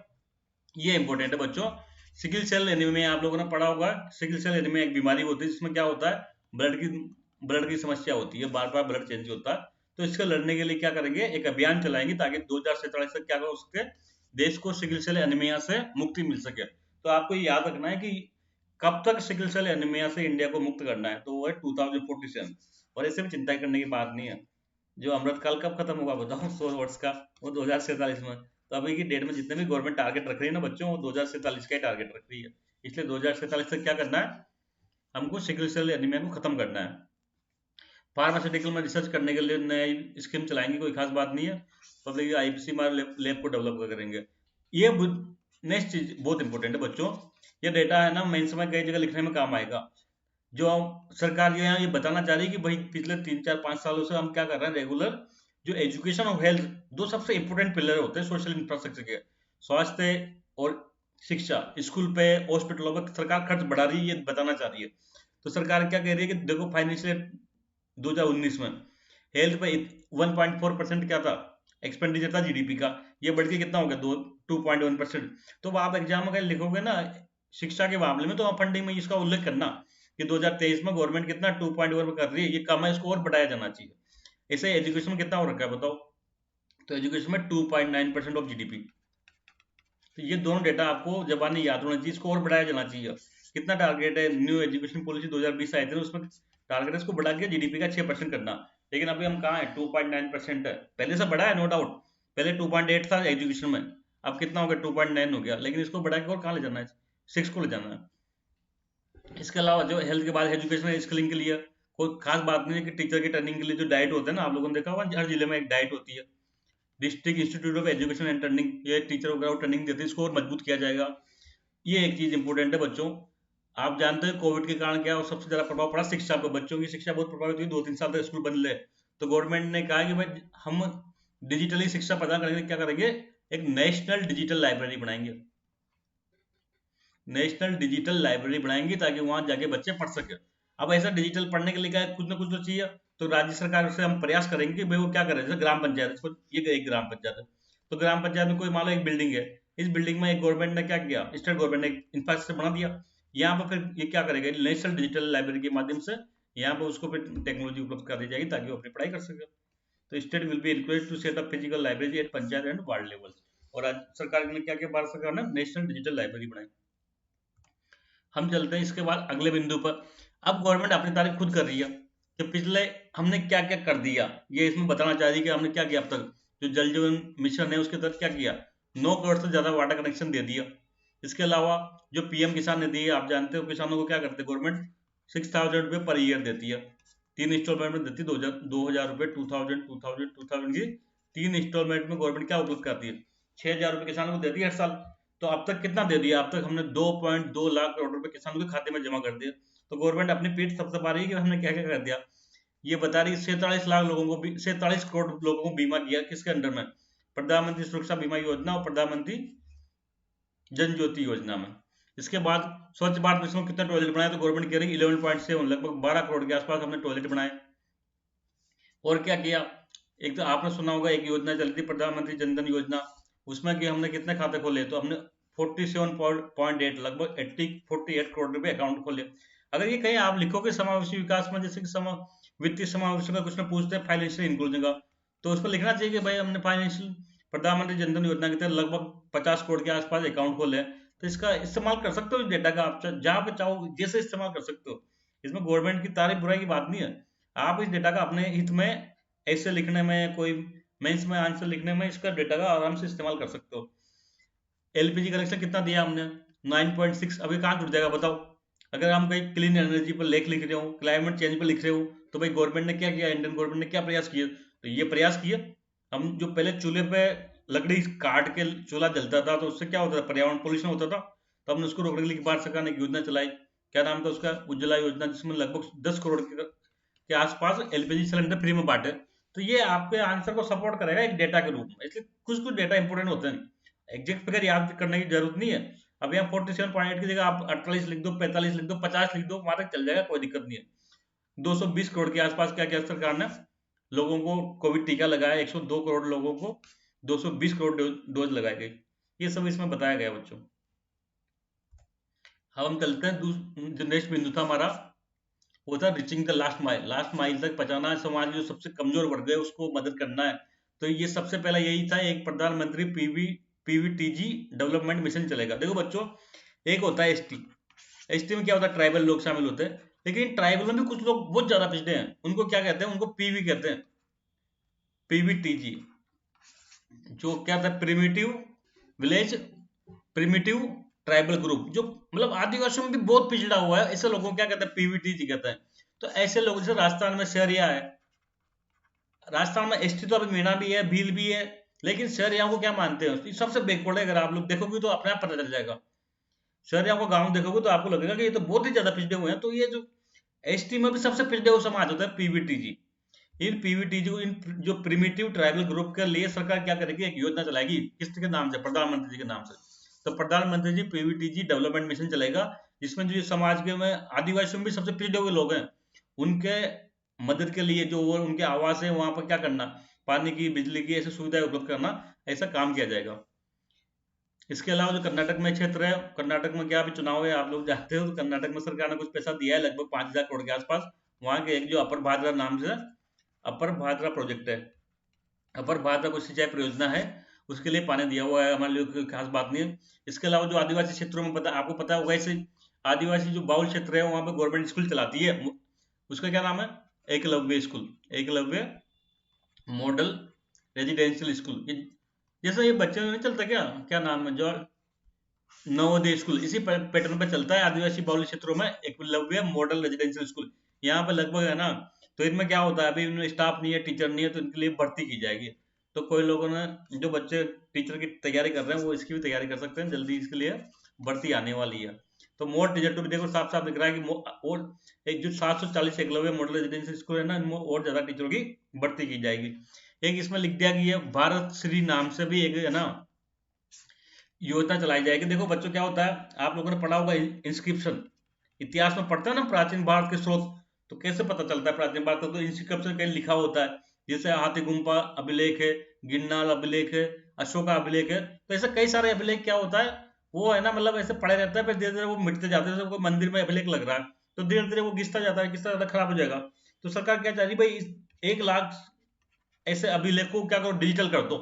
ये इंपॉर्टेंट है बच्चों। सिकल सेल एनीमिया आप लोगों ने पढ़ा होगा। सिकल सेल एनीमिया एक बीमारी होती है जिसमें क्या होता है, ब्लड की समस्या होती है, बार बार ब्लड चेंज होता है। तो इसके लड़ने के लिए क्या करेंगे, एक अभियान चलाएंगे ताकि 2047 तक क्या हो सके, देश को सिकल सेल एनीमिया से मुक्ति मिल सके। तो आपको ये याद रखना है कि कब तक सिकल सेल एनीमिया से इंडिया को मुक्त करना है, तो वो है 2047। और ऐसे भी चिंता करने की बात नहीं है। जो अमृतकाल कब खत्म होगा बताओ, 100 वर्ष का, वो 2047 में। तो अभी की डेट में जितने भी गवर्नमेंट टारगेट रख रही है ना बच्चों, वो 2047 का ही टारगेट रख रही है। इसलिए 2047 तक क्या करना है, हमको सिकल सेल एनीमिया को खत्म करना है। फार्मास्यूटिकल में रिसर्च करने के लिए नई स्कीम चलाएंगे, कोई खास बात नहीं है। पब्लिक आईपीसीआर लैब को डेवलप करेंगे। ये नेक्स्ट चीज बहुत इंपॉर्टेंट है बच्चों। ये डेटा है ना मेंस में कई जगह लिखने में काम आएगा। जो सरकार यहाँ ये बताना चाह रही है कि भाई पिछले 3-4-5 सालों से हम क्या कर रहे हैं रेगुलर, जो एजुकेशन और हेल्थ, दो सबसे इंपॉर्टेंट पिलर होते हैं सोशल इंफ्रास्ट्रक्चर के, स्वास्थ्य और शिक्षा। स्कूल पे, हॉस्पिटलों पे सरकार खर्च बढ़ा रही है, ये बताना चाह रही है। तो सरकार क्या कह रही है कि देखो फाइनेंशियल 2019 में हेल्थ पे 1.4% क्या था, एक्सपेंडिचर था जीडीपी का। ये बढ़ के कितना हो गया, 2.1%। तो आप एग्जाम में लिखोगे ना शिक्षा के मामले में, तो आप फंडिंग में इसका उल्लेख करना कि 2023 में गवर्नमेंट कितना 2.1 में कर रही है, ये कम है, इसको और बढ़ाया जाना चाहिए। ऐसे एजुकेशन में कितना हो रखा है बताओ, तो एजुकेशन में 2.9% ऑफ जीडीपी। तो ये दोनों डेटा आपको जबानी याद होना चाहिए, इसको और बढ़ाया जाना चाहिए। कितना टारगेट है, न्यू एजुकेशन पॉलिसी 2020 आई थी ना, उसमें टारगेट इसको बढ़ा के जीडीपी का 6% करना। लेकिन अभी हम कहाँ है, 2.9% है। पहले से बढ़ा है नो डाउट, पहले 2.8 था एजुकेशन में, अब कितना हो गया, 2.9 हो गया। लेकिन इसको बढ़ा के और कहाँ ले जाना है, 6 को ले जाना है। इसके अलावा जो हेल्थ के बाद एजुकेशन स्किलिंग के लिए कोई खास बात नहीं है कि टीचर की ट्रेनिंग के लिए जो डाइट होता है ना, आप लोगों ने देखा होगा हर जिले में एक डाइट होती है, district institute of education and training, ये टीचर वगैरह को ट्रेनिंग देती है, इसको और मजबूत किया जाएगा। ये एक चीज इंपॉर्टेंट है बच्चों। आप जानते हैं कोविड के कारण क्या सबसे ज्यादा प्रभाव पड़ा, शिक्षा पर। बच्चों की शिक्षा बहुत प्रभावित हुई, 2-3 साल तक स्कूल बंद रहे। तो गवर्नमेंट ने कहा कि भाई हम डिजिटली शिक्षा प्रदान करेंगे, क्या करेंगे, एक नेशनल डिजिटल लाइब्रेरी बनाएंगे। नेशनल डिजिटल लाइब्रेरी बनाएंगे ताकि वहां जाके बच्चे पढ़ सके। अब ऐसा डिजिटल पढ़ने के लिए क्या कुछ ना कुछ तो चाहिए। तो राज्य सरकार से हम प्रयास करेंगे कि भाई वो क्या करे, जैसे ग्राम पंचायत, इसको ये एक ग्राम पंचायत है, तो ग्राम पंचायत में कोई मान लो एक बिल्डिंग है, इस बिल्डिंग में एक गवर्नमेंट ने क्या किया, स्टेट गवर्नमेंट ने इंफ्रास्ट्रक्चर बना दिया। यहाँ पर फिर ये क्या करेगा, नेशनल डिजिटल लाइब्रेरी के माध्यम से यहाँ पर उसको फिर टेक्नोलॉजी उपलब्ध कर दी जाएगी ताकि वो अपनी पढ़ाई कर सके। तो state will be encourage to set up physical library at panchayat and ward level. और आज सरकार ने क्या किया, भारत सरकार ने नेशनल डिजिटल लाइब्रेरी बनाई। हम चलते हैं इसके बाद अगले बिंदु पर। अब गवर्नमेंट अपनी तारीफ खुद कर रही है कि पिछले हमने क्या क्या कर दिया, ये इसमें बताना चाह रही है कि हमने क्या किया अब तक। जो जल जीवन मिशन है उसके तहत क्या किया, 9 करोड़ से ज्यादा वाटर कनेक्शन दे दिया। इसके अलावा जो पीएम किसान निधि है, आप जानते हो किसानों को क्या करते हैं, गवर्नमेंट 6,000 रुपये पर ईयर देती है, 3 इंस्टॉलमेंट में देती है, 2,000 रुपये, 2,000 की 3 इंस्टॉलमेंट में गवर्नमेंट क्या उपलब्ध करती है, 6,000 रुपये किसानों को देती है हर साल। तो अब तक कितना दे दिया, अब तक हमने 2.2 लाख करोड़ रुपए किसानों के खाते में जमा कर दिया। तो गवर्नमेंट अपनी पीठ सबसे पा रही है कि हमने क्या क्या कर दिया। ये बता रही है 47 लाख लोगों को, 47 करोड़ लोगों को बीमा किया, किसके अंडर में, प्रधानमंत्री सुरक्षा बीमा योजना और प्रधानमंत्री जन ज्योति योजना में। इसके बाद स्वच्छ भारत मिशन में कितना टॉयलेट बनाया, तो गवर्नमेंट कह रही है 11.7, लगभग 12 करोड़ के आसपास हमने टॉयलेट बनाए। और क्या किया, एक तो आपने सुना होगा एक योजना चली थी प्रधानमंत्री जन धन योजना, उसमें कि हमने कितने खाते खोले, तो हमने 47.8 लगभग 48 करोड़ रुपए अकाउंट खोले। अगर ये कहीं आप लिखोगे समावेशी विकास में, जैसे कि वित्तीय समावेशन का कुछ में पूछते हैं फाइनेंशियल इंक्लूजन का, तो उस पर लिखना चाहिए कि भाई हमने फाइनेंशियल प्रधानमंत्री जनधन योजना के तहत लगभग 50 करोड़ के आसपास अकाउंट खोले हैं। तो इसका इस्तेमाल कर सकते हो इस डेटा का, आप जहाँ पे चाहो जैसे इस्तेमाल कर सकते हो। इसमें गवर्नमेंट की तारीफ बुराई की बात नहीं है। आप इस डेटा का अपने हित में ऐसे लिखने में, कोई मेंस में आंसर लिखने में इसका डेटा का आराम से इस्तेमाल कर सकते हो। एलपीजी कनेक्शन कितना दिया हमने? 9.6। अभी कहाँ जुड़ जाएगा बताओ? अगर हम कहीं क्लीन एनर्जी पर लेख लिख रहे हो, क्लाइमेट चेंज पर लिख रहे हो, तो भाई गवर्नमेंट ने क्या किया, इंडियन गवर्नमेंट ने क्या प्रयास किए? तो ये प्रयास किए, हम जो पहले चूल्हे पे लकड़ी काट के चूल्हा जलता था तो उससे क्या होता था, पर्यावरण पोल्यूशन होता था। तो हमने उसको रोकने के लिए भारत सरकार ने एक योजना चलाई। क्या नाम था उसका? उज्ज्वला योजना, जिसमें लगभग 10 करोड़ के आसपास एलपीजी सिलेंडर फ्री में बांटे। तो ये आपके आंसर को सपोर्ट करेगा एक डेटा के रूप में। इसलिए कुछ कुछ डेटा इंपोर्टेंट होते हैं, एग्जैक्ट फिगर याद करने की जरूरत नहीं है। अब यहाँ 47.8 की जगह आप 48 लिख दो, 45 लिख दो, 50 लिख दो, वहां तक चल जाएगा, कोई दिक्कत नहीं है। 220 करोड़ के आसपास क्या किया सरकार ने? लोगों को कोविड टीका लगाया, 102 करोड़ लोगों को 220 करोड़ डोज लगाई गई। ये सब इसमें बताया गया बच्चों। अब हम चलते हैं, जो नेक्स्ट बिंदु था हमारा, वो था reaching the last mile. Last mile तक पहुंचाना है, समाज के जो सबसे कमजोर वर्ग है उसको मदद करना है। तो ये सबसे पहला यही था, एक प्रधानमंत्री पीवीटीजी डेवलपमेंट मिशन चलेगा। देखो बच्चों, एक होता है एसटी। एसटी में क्या होता है, ट्राइबल लोग शामिल होते हैं। लेकिन ट्राइबल में भी कुछ लोग बहुत ज्यादा पिछड़े हैं, उनको क्या कहते हैं? उनको पीवी कहते हैं, पीवीटीजी। जो क्या था, primitive village, primitive tribal group, जो मतलब आदिवासियों में भी बहुत पिछड़ा हुआ है, ऐसे लोगों को क्या कहते हैं? पीवीटीजी कहते हैं। तो ऐसे लोग, जैसे राजस्थान में शहरिया है, राजस्थान में एसटी तो अभी मीणा भी है, भील भी है, लेकिन शहरियाओं को क्या मानते हैं? ये सबसे बैकवर्ड है। अगर आप लोग देखोगे तो अपने आप पता चल जाएगा। शहरियाओं को गांव देखोगे तो आपको लगेगा कि ये तो बहुत ही ज्यादा पिछड़े हुए हैं। तो ये जो एसटी में भी सबसे पिछड़े हुए समाज होता है पीवीटीजी। इन पीवीटीजी को, इन जो प्रिमिटिव ट्राइबल ग्रुप के लिए सरकार क्या करेगी, एक योजना चलाएगी। किसके नाम से? प्रधानमंत्री जी के नाम से। तो प्रधानमंत्री जी पीवीटीजी डेवलपमेंट मिशन चलेगा, जिसमें जो समाज के में आदिवासियों में भी सबसे पिछड़े हुए लोग हैं, उनके मदद के लिए, जो वो उनके आवास है वहां पर क्या करना, पानी की, बिजली की ऐसी सुविधाएं उपलब्ध करना, ऐसा काम किया जाएगा। इसके अलावा जो कर्नाटक में क्षेत्र है, कर्नाटक में क्या अभी चुनाव है आप लोग जानते हो, तो कर्नाटक में सरकार ने कुछ पैसा दिया है, लगभग 5,000 करोड़ के आसपास। वहां के एक जो अपर भादरा नाम से, अपर भादरा प्रोजेक्ट है, अपर भादरा कोई सिंचाई परियोजना है, उसके लिए पानी दिया हुआ है, हमारे लिए कोई खास बात नहीं है। इसके अलावा जो आदिवासी क्षेत्रों में, पता आपको पता होगा, ऐसे आदिवासी जो बाउल क्षेत्र है वहां पे गवर्नमेंट स्कूल चलाती है। उसका क्या नाम है? Eklavya school, Eklavya model residential school. जैसे ये बच्चे नहीं चलता क्या, क्या नाम है, जो नवोदय स्कूल, इसी पैटर्न पे चलता है आदिवासी बाहुल्य क्षेत्रों में। एकलव्य मॉडल रेजिडेंशियल स्कूल यहाँ पे लगभग है ना। तो इनमें क्या होता है, अभी इनमें स्टाफ नहीं है, टीचर नहीं है, तो इनके लिए भर्ती की जाएगी। तो कोई लोगों ने, जो बच्चे टीचर की तैयारी कर रहे हैं, वो इसकी भी तैयारी कर सकते हैं, जल्दी इसके लिए भर्ती आने वाली है। तो मोर टीचर टू भी देखो साफ साफ दिख रहा है कि और एक जो 740 एकलव्य मॉडल रेजिडेंशियल स्कूल है ना, इनमें और ज्यादा टीचरों की भर्ती की जाएगी। एक इसमें लिख दिया कि ये भारत श्री नाम से भी एक है ना योजना चलाई जाएगी। देखो बच्चों, क्या होता है, आप लोगों ने पढ़ा होगा इंस्क्रिप्शन, इतिहास में पढ़ते हैं ना, प्राचीन भारत के स्रोत। तो कैसे पता चलता है प्राचीन भारत का? तो इंस्क्रिप्शन कहीं लिखा होता है, जैसे हाथी गुम्पा अभिलेख है, गिरनार अभिलेख है, अशोका अभिलेख है। तो ऐसे कई सारे अभिलेख क्या होता है, वो है ना, मतलब ऐसे पड़े रहता है, फिर धीरे धीरे वो मिटते जाते हैं। जैसे कोई मंदिर में अभिलेख लग रहा है, तो धीरे धीरे वो घिसता जाता है, घिसता जाता है, खराब हो जाएगा। तो सरकार क्या चाह रही भाई, 1 लाख ऐसे अभिलेखों को क्या करो, डिजिटल कर दो।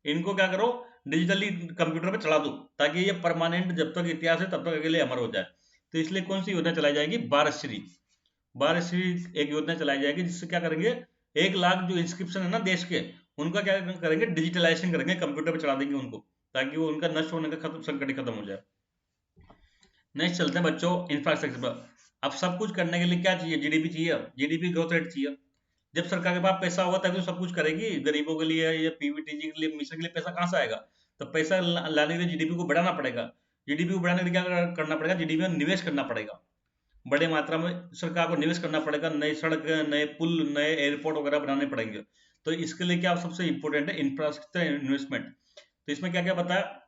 इनको क्या करो, डिजिटली कंप्यूटर पे चला दो, ताकि ये परमानेंट जब तक इतिहास है तब तक के लिए अमर हो जाए। तो इसलिए कौन सी योजना चलाई जाएगी? बारहश्री। बारहश्री एक योजना चलाई जाएगी, जिससे क्या करेंगे, 1 लाख जो इंस्क्रिप्शन है ना देश के, उनका क्या करेंगे, डिजिटलाइजेशन करेंगे, कंप्यूटर पे चला देंगे उनको, ताकि वो उनका नष्ट होने का खत्म, संकट ही खत्म हो जाए। नेक्स्ट चलते हैं बच्चों, इंफ्रास्ट्रक्चर पर। अब सब कुछ करने के लिए क्या चाहिए? जीडीपी चाहिए, जीडीपी ग्रोथ रेट चाहिए। जब सरकार के पास पैसा होगा तभी तो सब कुछ करेगी, गरीबों के लिए या पीवीटीजी के लिए, मिशन के लिए पैसा कहाँ से आएगा? तो पैसा लाने के लिए जीडीपी को बढ़ाना पड़ेगा। जीडीपी को बढ़ाने के लिए क्या करना पड़ेगा? जीडीपी में निवेश करना पड़ेगा, बड़े मात्रा में सरकार को निवेश करना पड़ेगा, नई सड़क, नए पुल, नए एयरपोर्ट वगैरह बनाने पड़ेंगे। तो इसके लिए क्या सबसे इंपॉर्टेंट है? Infrastructure investment. तो इसमें क्या क्या बताया?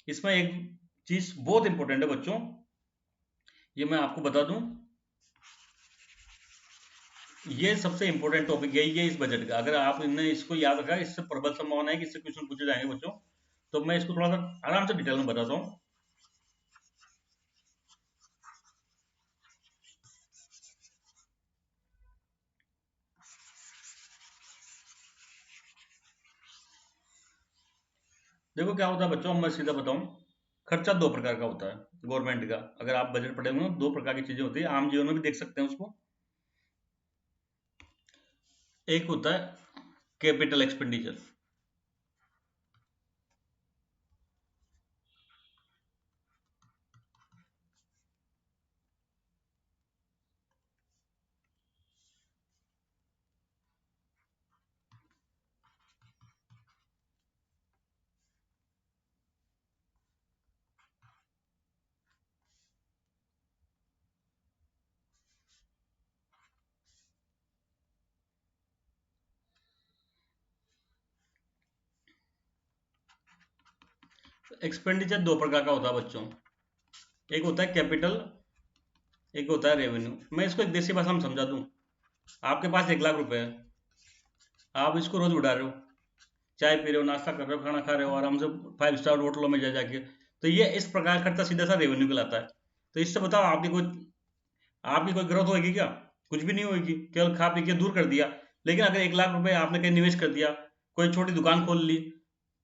इसमें एक चीज बहुत इंपॉर्टेंट है बच्चों, ये मैं आपको बता दूं, ये सबसे इंपॉर्टेंट टॉपिक यही है इस बजट का। अगर आप इन्हें इसको याद रखा, इससे प्रबल संभावना है कि इससे क्वेश्चन पूछे जाएंगे बच्चों। तो मैं इसको थोड़ा सा आराम से डिटेल में बताता हूँ। देखो क्या होता है बच्चों, मैं सीधा बताऊं, खर्चा दो प्रकार का होता है गवर्नमेंट का। अगर आप बजट पढ़े हुए हो, दो प्रकार की चीजें होती है, आम जीवन में भी देख सकते हैं उसको। एक होता है कैपिटल एक्सपेंडिचर। एक्सपेंडिचर दो प्रकार का होता है बच्चों, एक होता है कैपिटल, एक होता है रेवेन्यू। मैं इसको एक देसी भाषा में समझा दूं। आपके पास 1 लाख रुपए है, आप इसको रोज उड़ा रहे हो, चाय पी रहे हो, नाश्ता कर रहे हो, खाना खा रहे हो आराम से 5 स्टार होटलों में जा जाके, तो ये इस प्रकार का खर्चा सीधा सा रेवेन्यू कहलाता है। तो इससे बताओ आपकी कोई ग्रोथ होगी क्या? कुछ भी नहीं होगी, केवल खा पी के दूर कर दिया। लेकिन अगर 1 लाख रुपए आपने कहीं निवेश कर दिया, कोई छोटी दुकान खोल ली,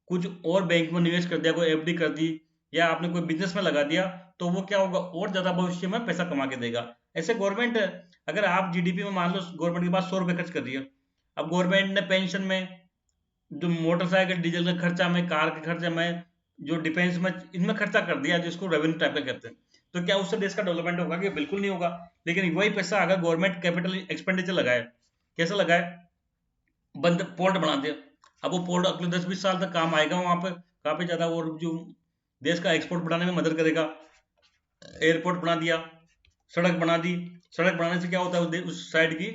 कुछ और बैंक में निवेश कर दिया, कोई एफडी कर दी, या आपने कोई बिजनेस में लगा दिया, तो वो क्या होगा, और ज्यादा भविष्य में पैसा कमा के देगा। ऐसे गवर्नमेंट है, अगर आप जीडीपी में मान लो गवर्नमेंट के पास 100 रुपए खर्च कर रही है, अब गवर्नमेंट ने पेंशन में, जो मोटरसाइकिल डीजल के खर्चा में, कार के खर्चे में, जो डिफेंस में, इनमें खर्चा कर दिया, जिसको रेवेन्यू टाइप का कहते हैं, तो क्या उससे देश का डेवलपमेंट होगा? कि बिल्कुल नहीं होगा। लेकिन वही पैसा अगर गवर्नमेंट कैपिटल एक्सपेंडिचर लगाए, कैसे लगाए, बंद पोर्ट बना दिया, अब वो पोर्ट अगले 10-20 साल तक काम आएगा, वहां पे काफी ज्यादा, और जो देश का एक्सपोर्ट बढ़ाने में मदद करेगा। एयरपोर्ट बना दिया, सड़क बना दी, सड़क बनाने से क्या होता है, उस साइड की,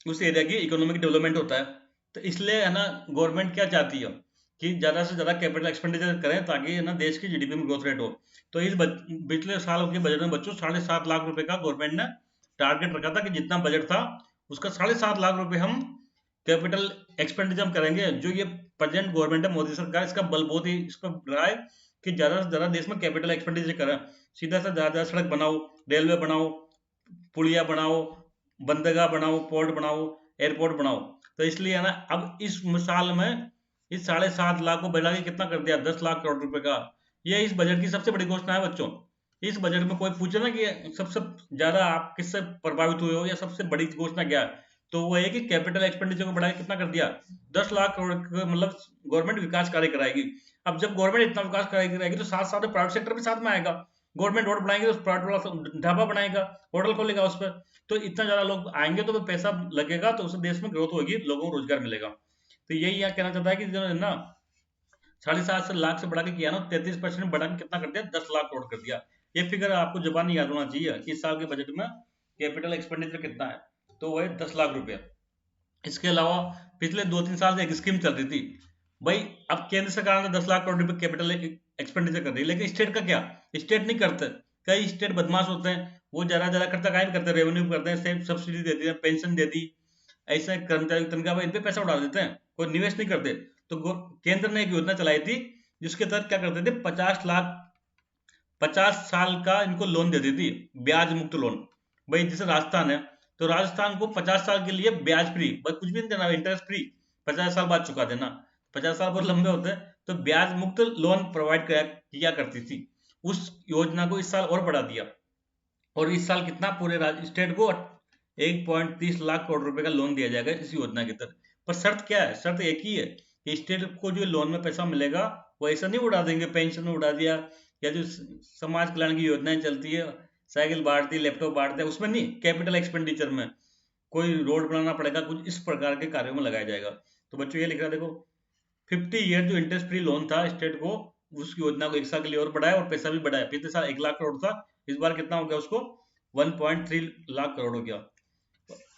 उस एरिया की इकोनॉमिक डेवलपमेंट होता है। तो इसलिए है ना, गवर्नमेंट क्या चाहती है कि ज्यादा से ज्यादा कैपिटल एक्सपेंडिचर करें, ताकि है ना देश की जीडीपी में ग्रोथ रेट हो। तो इस पिछले साल के बजट में बच्चों 7.5 लाख रुपए का गवर्नमेंट ने टारगेट रखा था, कि जितना बजट था उसका 7.5 लाख रुपए हम कैपिटल एक्सपेंडिचर करेंगे। जो ये प्रेजेंट गवर्नमेंट है मोदी सरकार, इसका बल बहुत ही इस पर रहा है कि ज्यादा से ज्यादा देश में कैपिटल एक्सपेंडिचर करें। सीधा से ज्यादा सड़क बनाओ, रेलवे बनाओ, पुलिया बनाओ, बंदरगाह बनाओ, पोर्ट बनाओ, एयरपोर्ट बनाओ। तो इसलिए है ना, अब इस साल में इस 7.5 लाख को बढ़ा के कितना कर दिया, 10 लाख करोड़ रुपए का। ये इस बजट की सबसे बड़ी घोषणा है बच्चों। इस बजट में कोई पूछे ना कि सबसे ज्यादा आप किससे प्रभावित हुए हो, या सबसे बड़ी घोषणा क्या है, तो वो है कि कैपिटल एक्सपेंडिचर को बढ़ा के कितना कर दिया, 10 लाख करोड़ मतलब गवर्नमेंट विकास कार्य कराएगी। अब जब गवर्नमेंट इतना विकास कार्य कराएगी, तो साथ साथ प्राइवेट सेक्टर भी साथ में आएगा। गवर्नमेंट रोड बनाएगी तो प्राइवेट वाला ढाबा बनाएगा, होटल खोलेगा उस पर, तो इतना ज्यादा लोग आएंगे तो पैसा लगेगा, तो उससे देश में ग्रोथ होगी, लोगों को रोजगार मिलेगा। तो यही यहाँ कहना चाहता है कि जो है ना, 7.5 लाख से बढ़ा के किया ना, 33% बढ़ा के कितना कर दिया, 10 लाख करोड़ कर दिया। ये फिगर आपको जुबानी याद होना चाहिए कि इस साल के बजट में कैपिटल एक्सपेंडिचर कितना है, तो वह 10 लाख रुपया। इसके अलावा पिछले 2-3 साल से एक स्कीम चल रही थी भाई। अब केंद्र सरकार ने 10 लाख करोड़ रुपए कैपिटल एक्सपेंडिचर कर दी, लेकिन स्टेट का क्या, स्टेट नहीं करते। कई स्टेट बदमाश होते हैं, वो ज्यादा ज्यादा खर्चा काहे नहीं करते, रेवेन्यू करते हैं, सेम सब्सिडी दे दी, पेंशन दे दी, ऐसे कर्मचारी तनख्वाह इन पे पैसा उड़ा देते हैं, कोई निवेश नहीं करते। तो केंद्र ने एक योजना चलाई थी, जिसके तहत क्या करते थे, 50 साल का इनको लोन देती थी, ब्याज मुक्त लोन। भाई जैसे राजस्थान है, तो राजस्थान को 50 साल के लिए ब्याज फ्री, बस कुछ भी नहीं देना, इंटरेस्ट फ्री, 50 साल बाद चुका देना। 50 साल बहुत लंबे होते हैं, तो ब्याज मुक्त लोन प्रोवाइड किया करती थी। उस योजना को इस साल और बढ़ा दिया, और इस साल कितना, पूरे स्टेट को 1.30 लाख करोड़ रुपए का लोन दिया जाएगा इस योजना के तहत। पर शर्त क्या है, शर्त एक ही है कि स्टेट को जो लोन में पैसा मिलेगा, वो ऐसा नहीं उड़ा देंगे, पेंशन में उड़ा दिया, या जो समाज कल्याण की योजनाएं चलती है, साइकिल बांटती, लैपटॉप बांटते हैं, उसमें नहीं, कैपिटल एक्सपेंडिचर में कोई रोड बनाना पड़ेगा, कुछ इस प्रकार के कार्यों में लगाया जाएगा। तो बच्चों ये लिख रहा है देखो, 50 ईयर जो इंटरेस्ट फ्री लोन था स्टेट को, उस योजना को 1 साल के लिए और बढ़ाया, और पैसा भी बढ़ाया। पिछले साल 1 लाख करोड़ था, इस बार कितना हो गया उसको, 1.3 लाख करोड़ हो गया।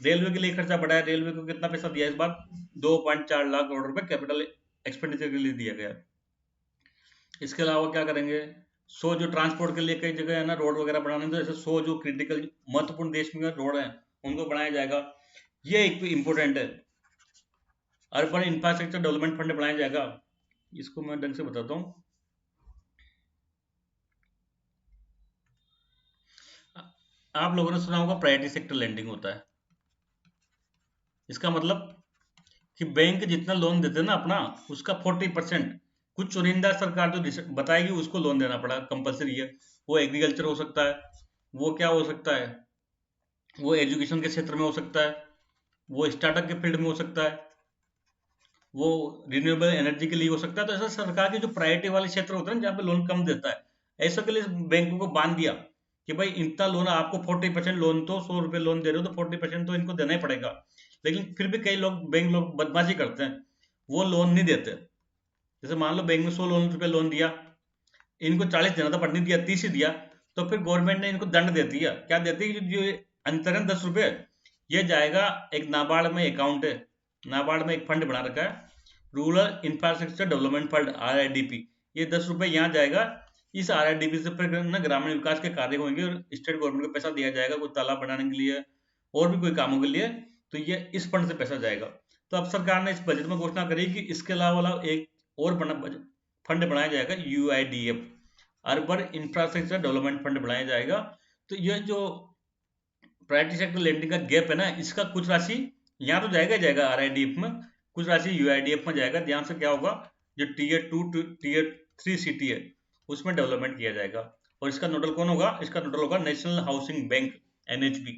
रेलवे के लिए खर्चा बढ़ाया, रेलवे को कितना पैसा दिया इस बार, 2.4 लाख करोड़ रुपए कैपिटल एक्सपेंडिचर के लिए दिया गया। इसके अलावा क्या करेंगे, 100 जो ट्रांसपोर्ट के लिए कई जगह है ना रोड वगैरह बनाने, तो ऐसे 100 जो क्रिटिकल महत्वपूर्ण देश में रोड है, उनको बनाया जाएगा। ये एक इंपोर्टेंट है, अर्बन इंफ्रास्ट्रक्चर डेवलपमेंट फंड बनाया जाएगा। इसको मैं ढंग से बताता हूँ। आप लोगों ने सुना होगा प्रायोरिटी सेक्टर लैंडिंग होता है। इसका मतलब कि बैंक जितना लोन देते हैं ना अपना, उसका 40% कुछ चुनिंदा सरकार जो बताएगी उसको लोन देना पड़ा कंपलसरी है। वो एग्रीकल्चर हो सकता है, वो क्या हो सकता है, वो एजुकेशन के क्षेत्र में हो सकता है, वो स्टार्टअप के फील्ड में हो सकता है, वो रिन्यूएबल एनर्जी के लिए हो सकता है। तो ऐसा सरकार के जो प्रायोरिटी वाले क्षेत्र होते हैं जहाँ पे लोन कम देता है, ऐसा के लिए बैंकों को बांध दिया कि भाई इतना लोन आपको 40% लोन, तो 100 रुपये लोन दे रहे हो तो 40% तो इनको देना ही पड़ेगा। लेकिन फिर भी कई लोग बैंक लोग बदमाशी करते हैं, वो लोन नहीं देते। जैसे मान लो बैंक में 100 रुपये लोन दिया, इनको 40 देना था पर नहीं दिया, 30 ही दिया, तो फिर गवर्नमेंट ने इनको दंड देती है। क्या देती है? जो अंतर है 10 रुपये, ये जाएगा एक नाबार्ड में अकाउंट है, नाबार्ड में एक फंड बना रखा है, rural infrastructure development fund RIDP। ये 10 रुपये यहाँ जाएगा। इस RIDP से फिर ना ग्रामीण विकास के कार्य होंगे और स्टेट गवर्नमेंट को पैसा दिया जाएगा, कोई तालाब बनाने के लिए और भी कोई कामों के लिए। तो ये इस फंड से पैसा जाएगा। तो अब सरकार ने इस बजट में घोषणा करी कि इसके अलावा एक और फंड बनाया जाएगा, UIDF, urban infrastructure development fund बनाया जाएगा। तो ये जो प्राइवेट सेक्टर लेंडिंग का गैप है ना, इसका कुछ राशि यहाँ तो जाएगा जाएगा RIDF में, कुछ राशि UIDF में जाएगा। ध्यान से क्या होगा, जो Tier 2 to Tier 3 सिटी है उसमें डेवलपमेंट किया जाएगा। और इसका नोडल कौन होगा? इसका नोडल होगा नेशनल हाउसिंग बैंक, NHB।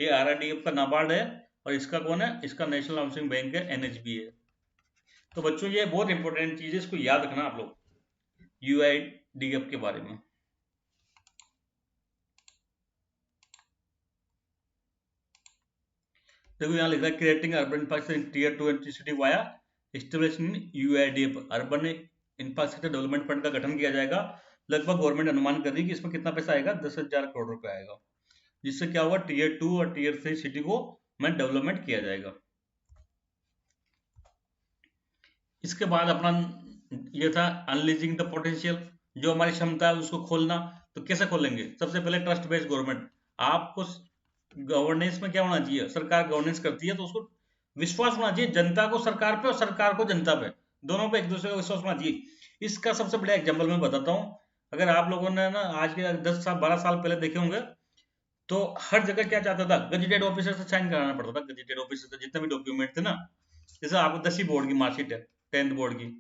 ये RIDF का नाबार्ड है और इसका कौन है? इसका नेशनल हाउसिंग बैंक है, NHB है। तो बच्चों ये बहुत इंपॉर्टेंट चीज है, इसको याद रखना आप लोग UIDF के बारे में। देखो यहाँ लिखा है creating urban infrastructure in Tier 2 and city via establishing UIDF, urban infrastructure development fund का गठन किया जाएगा। लगभग गवर्नमेंट अनुमान कर रही है कि इसमें कितना पैसा आएगा, 10,000 करोड़ रुपए आएगा, जिससे क्या होगा, Tier 2 और Tier 3 सिटी को में डेवलपमेंट किया जाएगा। इसके बाद अपना ये था अनलीजिंग द पोटेंशियल, जो हमारी क्षमता है उसको खोलना। तो कैसे खोलेंगे? सबसे पहले ट्रस्ट बेस्ड गवर्नमेंट। आपको गवर्नेंस में क्या होना चाहिए? सरकार गवर्नेंस करती है तो उसको विश्वास होना चाहिए जनता को सरकार पे और सरकार को जनता पे, दोनों पे एक दूसरे का विश्वास होना चाहिए। इसका सबसे बड़ा एग्जाम्पल मैं बताता हूँ। अगर आप लोगों ने ना आज के 10 साल 12 साल पहले देखे होंगे, तो हर जगह क्या चाहता था, गजेटेड ऑफिसर से साइन कराना पड़ता था। गजेटेड ऑफिसर से जितने भी डॉक्यूमेंट थे ना, जैसे आपको 10वीं बोर्ड की मार्कशीट है, 10th बोर्ड की,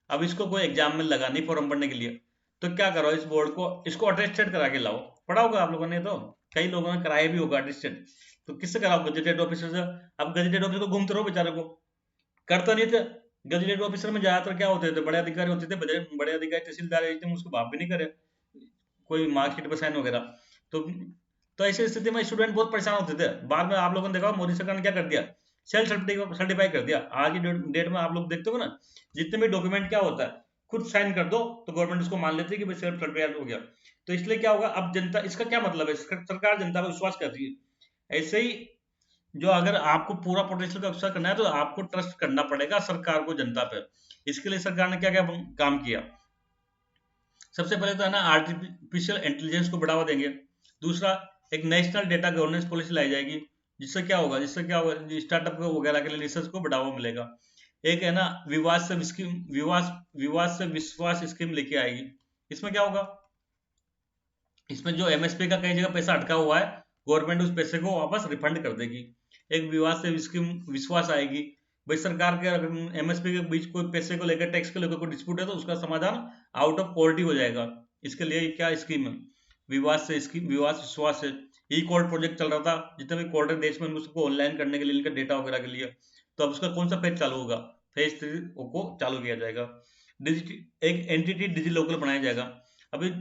अब इसको कोई एग्जाम में लगा नहीं फॉर्म भरने के लिए, तो क्या करो, इस बोर्ड को इसको अटेस्टेड करा के लाओ। पढ़ा होगा आप लोगों ने, तो कई लोगों ने कराया भी होगा अटेस्टेड। तो किससे कराओ? गजेटेड ऑफिसर से। अब गजेटेड ऑफिसर को घूमते रहो बेचारे को, करता नहीं थे। गजेटेड ऑफिसर में ज्यादातर क्या होते थे, बड़े अधिकारी होते थे, बड़े अधिकारी तहसीलदार उसको बाप भी नहीं करे कोई मार्कशीट पर साइन वगैरह। तो ऐसी स्थिति में स्टूडेंट बहुत परेशान होते थे। बाद में आप लोगों ने देखा मोदी सरकार ने क्या कर दिया, सेल्फ सर्टिफाई कर दिया। आज की डेट में आप लोग देखते हो ना, जितने भी डॉक्यूमेंट क्या होता है, खुद साइन कर दो तो गवर्नमेंट उसको मान लेती है कि भाई सेल्फ सर्टिफाइड हो गया। तो इसलिए क्या होगा, अब जनता, इसका क्या मतलब है, सरकार जनता पर विश्वास कर रही है। ऐसे ही जो अगर आपको पूरा पोटेंशियल का विश्वास करना है तो आपको ट्रस्ट करना पड़ेगा सरकार को जनता पे। इसके लिए सरकार ने क्या क्या काम किया? सबसे पहले तो है ना, आर्टिफिशियल इंटेलिजेंस को बढ़ावा देंगे। दूसरा, एक नेशनल डेटा गवर्नेंस पॉलिसी लाई जाएगी, जिससे क्या होगा, स्टार्टअप को वगैरह के लिए रिसर्च को बढ़ावा मिलेगा। एक है ना, विवाद से विश्वास स्कीम लेके आएगी। इसमें क्या होगा, इसमें जो MSP का कई जगह पैसा अटका हुआ है, गवर्नमेंट उस पैसे को वापस रिफंड कर देगी। एक विवाद से स्कीम विश्वास आएगी, भाई सरकार के MSP के बीच कोई पैसे को लेकर, टैक्स को लेकर कोई डिस्प्यूट है तो उसका समाधान आउट ऑफ कोर्ट ही हो जाएगा। इसके लिए क्या स्कीम है, विवाद विश्वास है। ई कोर्ट प्रोजेक्ट चल रहा था, जितने भी कोर्ट है देश में उसको ऑनलाइन करने के लिए, इनका डेटा वगैरह के लिए। तो अब उसका कौन सा फेज चालू होगा? फेज 3 को चालू किया जाएगा। एक एंटिटी डिजी लॉकर बनाया जाएगा। अभी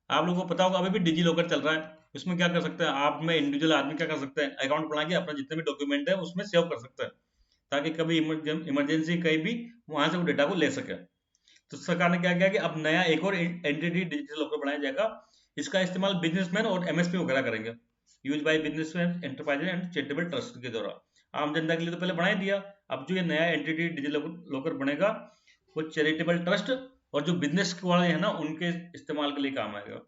आप लोगों को पता होगा, अभी भी डिजी लॉकर चल रहा है। उसमें क्या कर सकते हैं आप में, इंडिविजुअल आदमी क्या कर सकते हैं, अकाउंट बना के अपना जितने भी डॉक्यूमेंट है उसमें सेव कर सकते हैं, ताकि कभी इमरजेंसी कहीं भी वहां से वो डेटा को ले सके। तो सरकार ने क्या किया कि अब नया एक और एंटिटी डिजिटल लॉकर बनाया जाएगा। इसका इस्तेमाल बिजनेसमैन और MSP वगैरह करेंगे, use by businessman, enterprise and charitable trust के द्वारा। आम जनता के लिए तो पहले बना ही दिया। अब जो ये नया एंटिटी डिजिटल लॉकर बनेगा, वो चैरिटेबल ट्रस्ट और जो बिजनेस वाले हैं ना, उनके इस्तेमाल के लिए काम आएगा।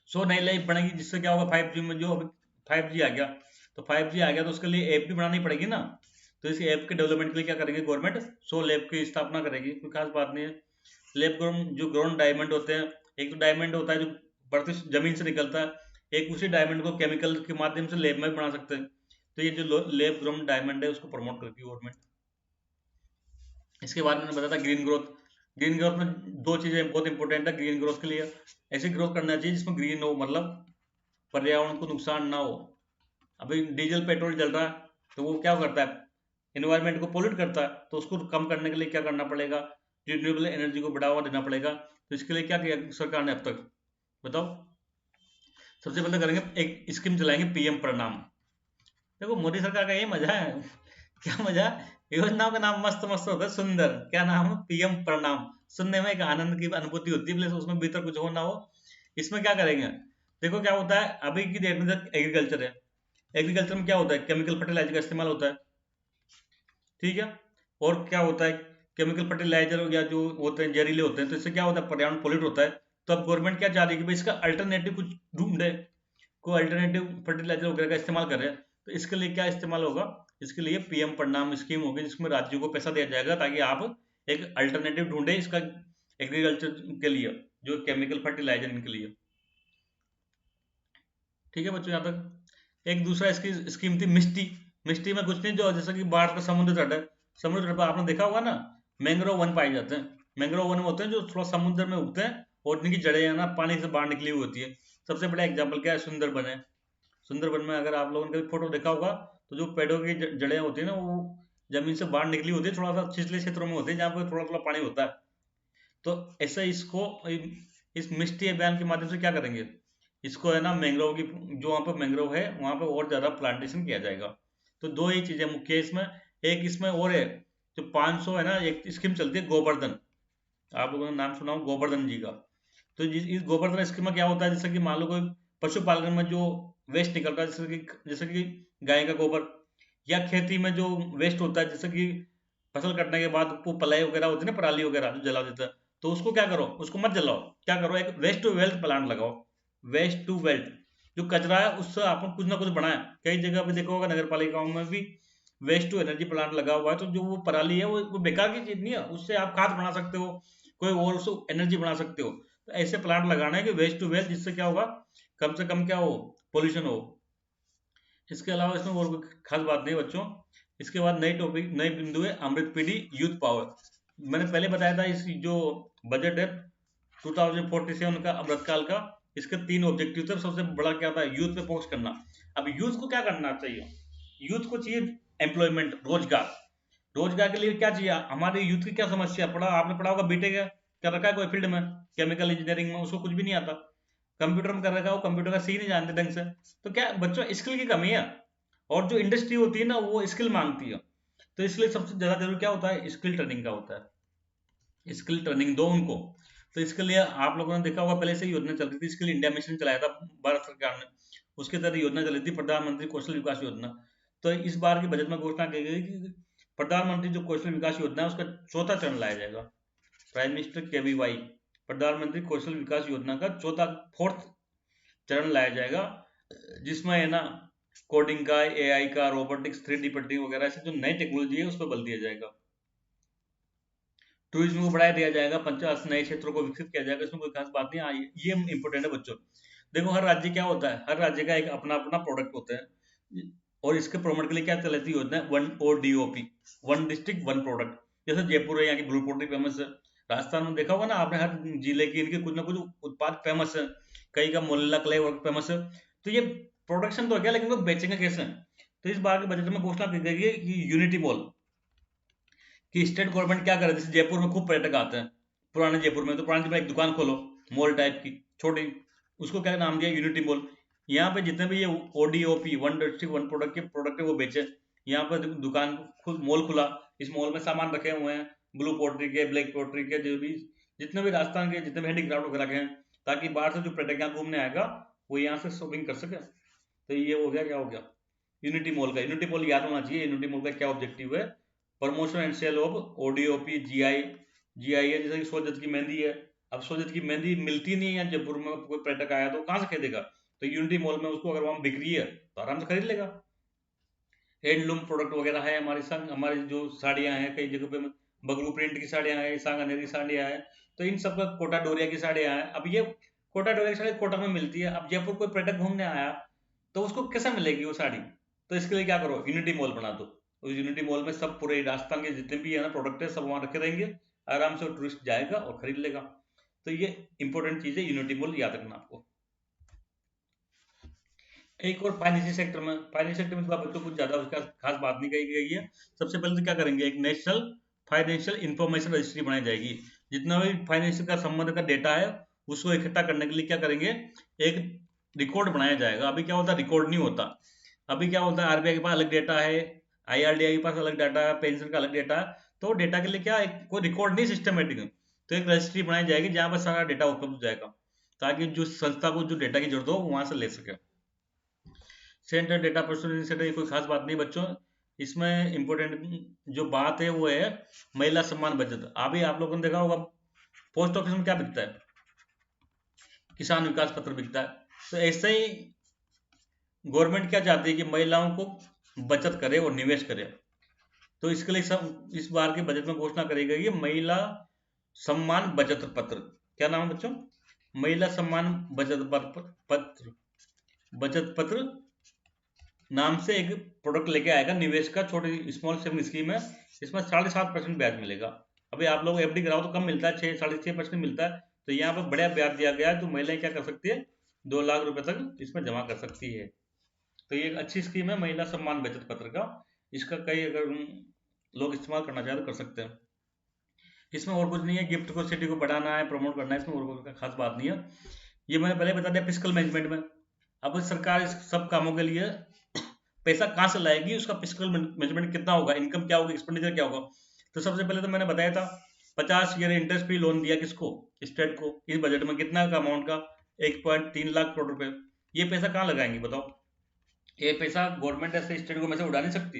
सो नई लाइफ बनेगी, जिससे क्या होगा, 5G में जो 5G आ गया, तो 5G आ गया तो उसके लिए ऐप भी बनानी पड़ेगी ना। तो इस ऐप के डेवलपमेंट के लिए क्या करेंगे गवर्नमेंट, 100 लैब की स्थापना करेगी। कोई खास बात नहीं है। लैब ग्रोन जो ग्रोन डायमंड होते हैं, एक तो डायमंड होता है जो बढ़ती जमीन से निकलता है, एक उसी डायमंड को केमिकल के माध्यम से लैब में भी बना सकते हैं। तो ये जो लैब ग्रोन डायमंड है उसको प्रमोट करती है गवर्नमेंट। इसके बाद मैंने बताया था ग्रीन ग्रोथ, ग्रीन ग्रोथ में दो चीजें बहुत इंपॉर्टेंट है ग्रीन ग्रोथ के लिए। ऐसी ग्रोथ करना चाहिए जिसमें ग्रीन हो, मतलब पर्यावरण को नुकसान ना हो। अभी डीजल पेट्रोल चल रहा है तो वो क्या करता है, इन्वायरमेंट को पोल्यूट करता है, तो उसको कम करने के लिए क्या करना पड़ेगा, रिन्यूएबल एनर्जी को बढ़ावा देना पड़ेगा। तो इसके लिए क्या किया सरकार ने अब तक, बताओ। सबसे पहले करेंगे, एक स्कीम चलाएंगे पीएम प्रणाम। देखो मोदी सरकार का ये मजा है। क्या मजा, योजनाओं का नाम मस्त मस्त होता है, सुंदर, क्या नाम है, पीएम प्रणाम। सुनने में एक आनंद की अनुभूति होती है, प्लस उसमें भीतर कुछ हो ना हो। इसमें क्या करेंगे, देखो क्या होता है अभी की डेट में, एग्रीकल्चर है, एग्रीकल्चर में क्या होता है, केमिकल फर्टिलाइजर का इस्तेमाल होता है, ठीक है। और क्या होता है, केमिकल फर्टिलाइजर या जो होते हैं जहरीले होते हैं, तो इससे क्या होता है, पर्यावरण पोल्यूट होता है। तो अब गवर्नमेंट क्या चाह रही है कि भाई इसका अल्टरनेटिव कुछ ढूंढे, कोई अल्टरनेटिव फर्टिलाइजर वगैरह का इस्तेमाल करे। तो इसके लिए क्या इस्तेमाल होगा, इसके लिए पीएम प्रणाम स्कीम होगी, जिसमें राज्यों को पैसा दिया जाएगा ताकि आप एक अल्टरनेटिव ढूंढे इसका, एग्रीकल्चर के लिए, जो केमिकल फर्टिलाइजर इनके लिए। ठीक है बच्चों, यहाँ तक। एक दूसरा इसकी स्कीम थी मिष्टी। मिष्टी में कुछ नहीं, जो जैसे कि बाढ़ का समुद्र तट है, समुद्र तट पर आपने देखा होगा ना, मैंग्रोव वन पाए जाते हैं। मैंग्रोव वन होते हैं जो थोड़ा समुद्र में उगते हैं, और इनकी जड़ें है ना पानी से बाहर निकली हुई होती है। सबसे बड़ा एग्जाम्पल क्या है, सुंदरबन है। सुंदरबन में अगर आप लोगों ने कभी फोटो देखा होगा, तो जो पेड़ों की जड़ें होती है ना, वो जमीन से बाहर निकली होती है, थोड़ा सा छिछले क्षेत्रों में होती है, जहाँ पे थोड़ा थोड़ा पानी होता है। तो ऐसा इसको, इस मिष्टी अभियान के माध्यम से क्या करेंगे, इसको है ना मैंग्रोव की, जो वहाँ पर मैंग्रोव है वहाँ पर और ज़्यादा प्लांटेशन किया जाएगा। तो दो ही चीज़ें मुख्य है इसमें। एक इसमें और है, जो 500 है ना, एक स्कीम चलती है गोवर्धन, आप लोगों ने नाम सुना हो गोवर्धन जी का। तो इस गोवर्धन स्कीम में क्या होता है, जैसे कि मान लो कोई पशुपालन में जो वेस्ट निकलता है, जैसे कि गाय का गोबर, या खेती में जो वेस्ट होता है, जैसे कि फसल कटने के बाद वो पलाई वगैरह होती है ना, पराली वगैरह जो जला देता है, तो उसको क्या करो, उसको मत जलाओ। क्या करो, एक वेस्ट टू वेल्थ प्लांट लगाओ। वेस्ट टू वेल्थ, जो कचरा है उससे आप कुछ ना कुछ बनाए। कई जगह पे देखो होगा, नगर पालिकाओं में भी वेस्ट टू एनर्जी प्लांट लगा हुआ है। तो जो वो पराली है वो बेकार की चीज नहीं है, उससे आप खाद बना सकते हो, कोई और उसको एनर्जी बना सकते हो। तो ऐसे प्लांट लगाना है कि वेस्ट टू वेल्थ, जिससे क्या होगा, कम से कम क्या हो, पोल्यूशन हो। इसके अलावा इसमें और कोई खास बात नहीं बच्चों। इसके बाद नई टॉपिक, नई बिंदु है अमृत पीढ़ी यूथ पावर। मैंने पहले बताया था, इस जो बजट है 2047 का, अमृतकाल का, इसके 3 ऑब्जेक्टिव थे। सबसे बड़ा क्या था, यूथ पे फोकस करना। अब यूथ को क्या करना चाहिए, यूथ को चाहिए एम्प्लॉयमेंट, रोजगार। रोजगार के लिए क्या चाहिए, हमारे यूथ की क्या समस्या, पढ़ा आपने पढ़ा होगा, बीटेक कर रखा है कोई फील्ड में, केमिकल इंजीनियरिंग में, उसको कुछ भी नहीं आता। कंप्यूटर में कर रखा है, वो कंप्यूटर का सी नहीं जानते ढंग से। तो क्या बच्चों, स्किल की कमी है। और जो इंडस्ट्री होती है ना, वो स्किल मांगती है। तो इसलिए सबसे ज्यादा जरूरी क्या होता है, स्किल ट्रेनिंग का होता है। स्किल ट्रेनिंग दो उनको। तो इसके लिए आप लोगों ने देखा होगा, पहले से ही योजना चल रही थी, स्किल इंडिया मिशन चलाया था भारत सरकार ने। उसके तहत योजना चली थी, प्रधानमंत्री कौशल विकास योजना। तो इस बार की बजट में घोषणा की गई कि प्रधानमंत्री जो कौशल विकास योजना है, उसका चौथा चरण लाया जाएगा। प्राइम मिनिस्टर केवीवाई, प्रधानमंत्री कौशल विकास योजना का चौथा, फोर्थ चरण लाया जाएगा, जिसमें है ना कोडिंग का, एआई का, रोबोटिक्स, 3D प्रिंटिंग वगैरह, ऐसे जो नई टेक्नोलॉजी है उस पर बल दिया जाएगा। टूरिज्म को बढ़ाया दिया जाएगा, 50 नए क्षेत्रों को विकसित किया जाएगा। इसमें कोई खास बात नहीं। हाँ, ये इंपॉर्टेंट है बच्चों। देखो हर राज्य क्या होता है, हर राज्य का एक अपना अपना प्रोडक्ट होता है, और इसके प्रमोट के लिए क्या चलती योजना है, 1ODOP, one district one product. जैसे जयपुर है, यहाँ की ब्लू पोल्ट्री फेमस है। राजस्थान में देखा होगा ना आपने, हर जिले की इनके कुछ ना कुछ उत्पाद फेमस है। कई का मोहल्ला क्ले वर्क फेमस है। तो ये प्रोडक्शन तो हो गया, लेकिन वो बेचेंगे कैसे। तो इस बार के बजट में घोषणा की गई है कि यूनिटी मॉल, कि स्टेट गवर्नमेंट क्या करे, जैसे जयपुर में खूब पर्यटक आते हैं, पुराने जयपुर में, तो पुराने जयपुर में एक दुकान खोलो, मॉल टाइप की छोटी, उसको क्या नाम दिया, यूनिटी मॉल। यहाँ पे जितने भी ये ODOP, one district one product के प्रोडक्ट है वो बेचे। यहाँ पर दुकान मॉल खुला, इस मॉल में सामान रखे हुए हैं, ब्लू पोल्ट्री के, ब्लैक पोल्ट्री के, जो भी जितने भी राजस्थान के जितने भी हैंडीक्राफ्ट वगैरह के हैं, ताकि बाहर से जो पर्यटक यहाँ घूमने आएगा वो यहाँ से शॉपिंग कर सके। तो ये हो गया, क्या हो गया, यूनिटी मॉल का। यूनिटी मॉल याद होना चाहिए, यूनिटी मॉल का क्या ऑब्जेक्टिव है, promotion and sale of ODOP, GI है, जैसे कि सोजत की मेहंदी है। अब सोजत की मेहंदी मिलती नहीं है, जयपुर में कोई पर्यटक आया तो कहाँ से खरीदेगा, तो यूनिटी मॉल में उसको अगर वहां बिक्री है तो आराम से खरीद लेगा। हैंडलूम प्रोडक्ट वगैरह है, हमारी संग, हमारी जो साड़ियां हैं, कई जगह पे बगलू प्रिंट की साड़ियां हैं, सांगानेरी साड़ियां हैं, तो इन सब का कोटा डोरिया की साड़ियां हैं। अब ये कोटा डोरिया की साड़ी कोटा में मिलती है, अब जयपुर कोई पर्यटक घूमने आया तो उसको कैसे मिलेगी वो साड़ी। तो इसके लिए क्या करो, यूनिटी मॉल बना दो। उस यूनिटी मॉल में सब पूरे राजस्थान के जितने भी है ना प्रोडक्ट है, सब वहां रखे रहेंगे। आराम से वो टूरिस्ट जाएगा और खरीद लेगा। तो ये इंपॉर्टेंट चीज है, यूनिटी मॉल याद रखना आपको। एक और फाइनेंशियल सेक्टर में तो आप बच्चों कुछ ज्यादा उसका खास बात नहीं कही गई है। सबसे पहले तो क्या करेंगे, एक नेशनल फाइनेंशियल इंफॉर्मेशन रजिस्ट्री बनाई जाएगी। जितना भी फाइनेंशियल का संबंध का डेटा है उसको इकट्ठा करने के लिए क्या करेंगे, एक रिकॉर्ड बनाया जाएगा। अभी क्या होता है, रिकॉर्ड नहीं होता। अभी क्या होता है, आरबीआई के पास अलग डेटा है, आईआरडीआई के पास अलग डाटा है, पेंशन का अलग डेटा है। तो डेटा के लिए क्या एक कोई रिकॉर्ड नहीं सिस्टमेटिक, तो एक रजिस्ट्री बनाई जाएगी जहां पर सारा डेटा उपलब्ध हो जाएगा, ताकि जो संस्था को जो डेटा की जरूरत हो वहां से ले सके। सेंट्रल डेटा प्रोसेसिंग सेंटर, ये कोई खास बात नहीं बच्चों। इसमें इंपॉर्टेंट जो बात है वो है महिला सम्मान बचत। अभी आप लोगों ने देखा होगा पोस्ट ऑफिस में क्या बिकता है, किसान विकास पत्र बिकता है। तो ऐसे ही गवर्नमेंट क्या चाहती है कि महिलाओं को बचत करे और निवेश करे। तो इसके लिए सब इस बार के बजट में घोषणा करी गई है महिला सम्मान बचत पत्र। क्या नाम है बच्चों, महिला सम्मान पत्र, बचत पत्र नाम से एक प्रोडक्ट लेके आएगा निवेश का, छोटी स्मॉल सेविंग स्कीम है। इसमें 7.5% ब्याज मिलेगा। अभी आप लोग एफडी कराओ तो कम मिलता है, 6-6.5% मिलता है। तो यहाँ पर बढ़िया ब्याज दिया गया है, तो महिलाएं क्या कर सकती है, 2 लाख रुपए तक इसमें जमा कर सकती है। तो ये एक अच्छी स्कीम है महिला सम्मान बचत पत्र का। इसका कई अगर लोग इस्तेमाल करना चाहे तो कर सकते हैं। इसमें और कुछ नहीं है, गिफ्ट को सिटी को बढ़ाना है, प्रमोट करना है, इसमें और कोई खास बात नहीं है। ये मैंने पहले बता दिया फिजिकल मैनेजमेंट में। अब सरकार इस सब कामों के लिए पैसा कहाँ से लाएगी, उसका फिजिकल मैनेजमेंट कितना होगा, इनकम क्या होगी, एक्सपेंडिचर क्या होगा। तो सबसे पहले तो मैंने बताया था 50 ईयर इंटरेस्ट फ्री लोन दिया किसको, स्टेट को। इस बजट में कितना का अमाउंट का, 1.3 लाख करोड़ रुपए। ये पैसा कहाँ लगाएंगे बताओ, ये पैसा गवर्नमेंट ऐसे स्टेट को में से उड़ा नहीं सकती,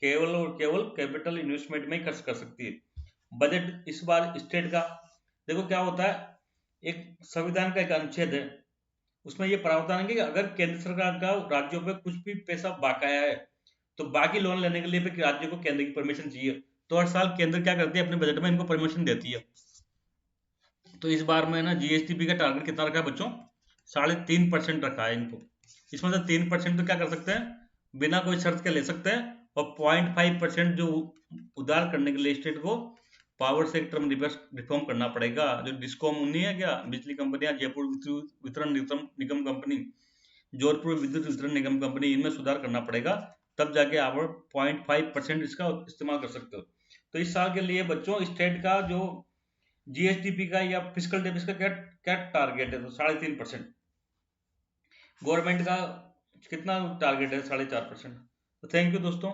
केवल और केवल कैपिटल इन्वेस्टमेंट में ही खर्च कर सकती है। बजट इस बार स्टेट का देखो क्या होता है, एक संविधान का एक अनुच्छेद है, उसमें ये प्रावधान है कि अगर केंद्र सरकार का राज्यों पे कुछ भी पैसा बकाया है तो बाकी लोन लेने के लिए भी राज्य को केंद्र की परमिशन चाहिए। तो हर साल केंद्र क्या करती है, अपने बजट में इनको परमिशन देती है। तो इस बार में ना जीएसटीपी का टारगेट कितना रखा है बच्चों, 3.5% रखा है इनको। इसमें से 3% तो क्या कर सकते हैं, बिना कोई शर्त के ले सकते हैं। और 0.5% जो उधार करने के लिए स्टेट को पावर सेक्टर में रिफॉर्म करना पड़ेगा। जो डिस्कॉम नहीं है क्या, बिजली कंपनियां, जयपुर वितरण निगम कंपनी, जोधपुर विद्युत वितरण निगम कंपनी, इनमें सुधार करना पड़ेगा। तब जाके आप 0.5% इसका इस्तेमाल कर सकते हो। तो इस साल के लिए बच्चों स्टेट का जो जीएसडीपी का या फिजिकल डेफिसिट का क्या क्या टारगेट है, तो 3.5%। गवर्नमेंट का कितना टारगेट है, 4.5%। तो थैंक यू दोस्तों।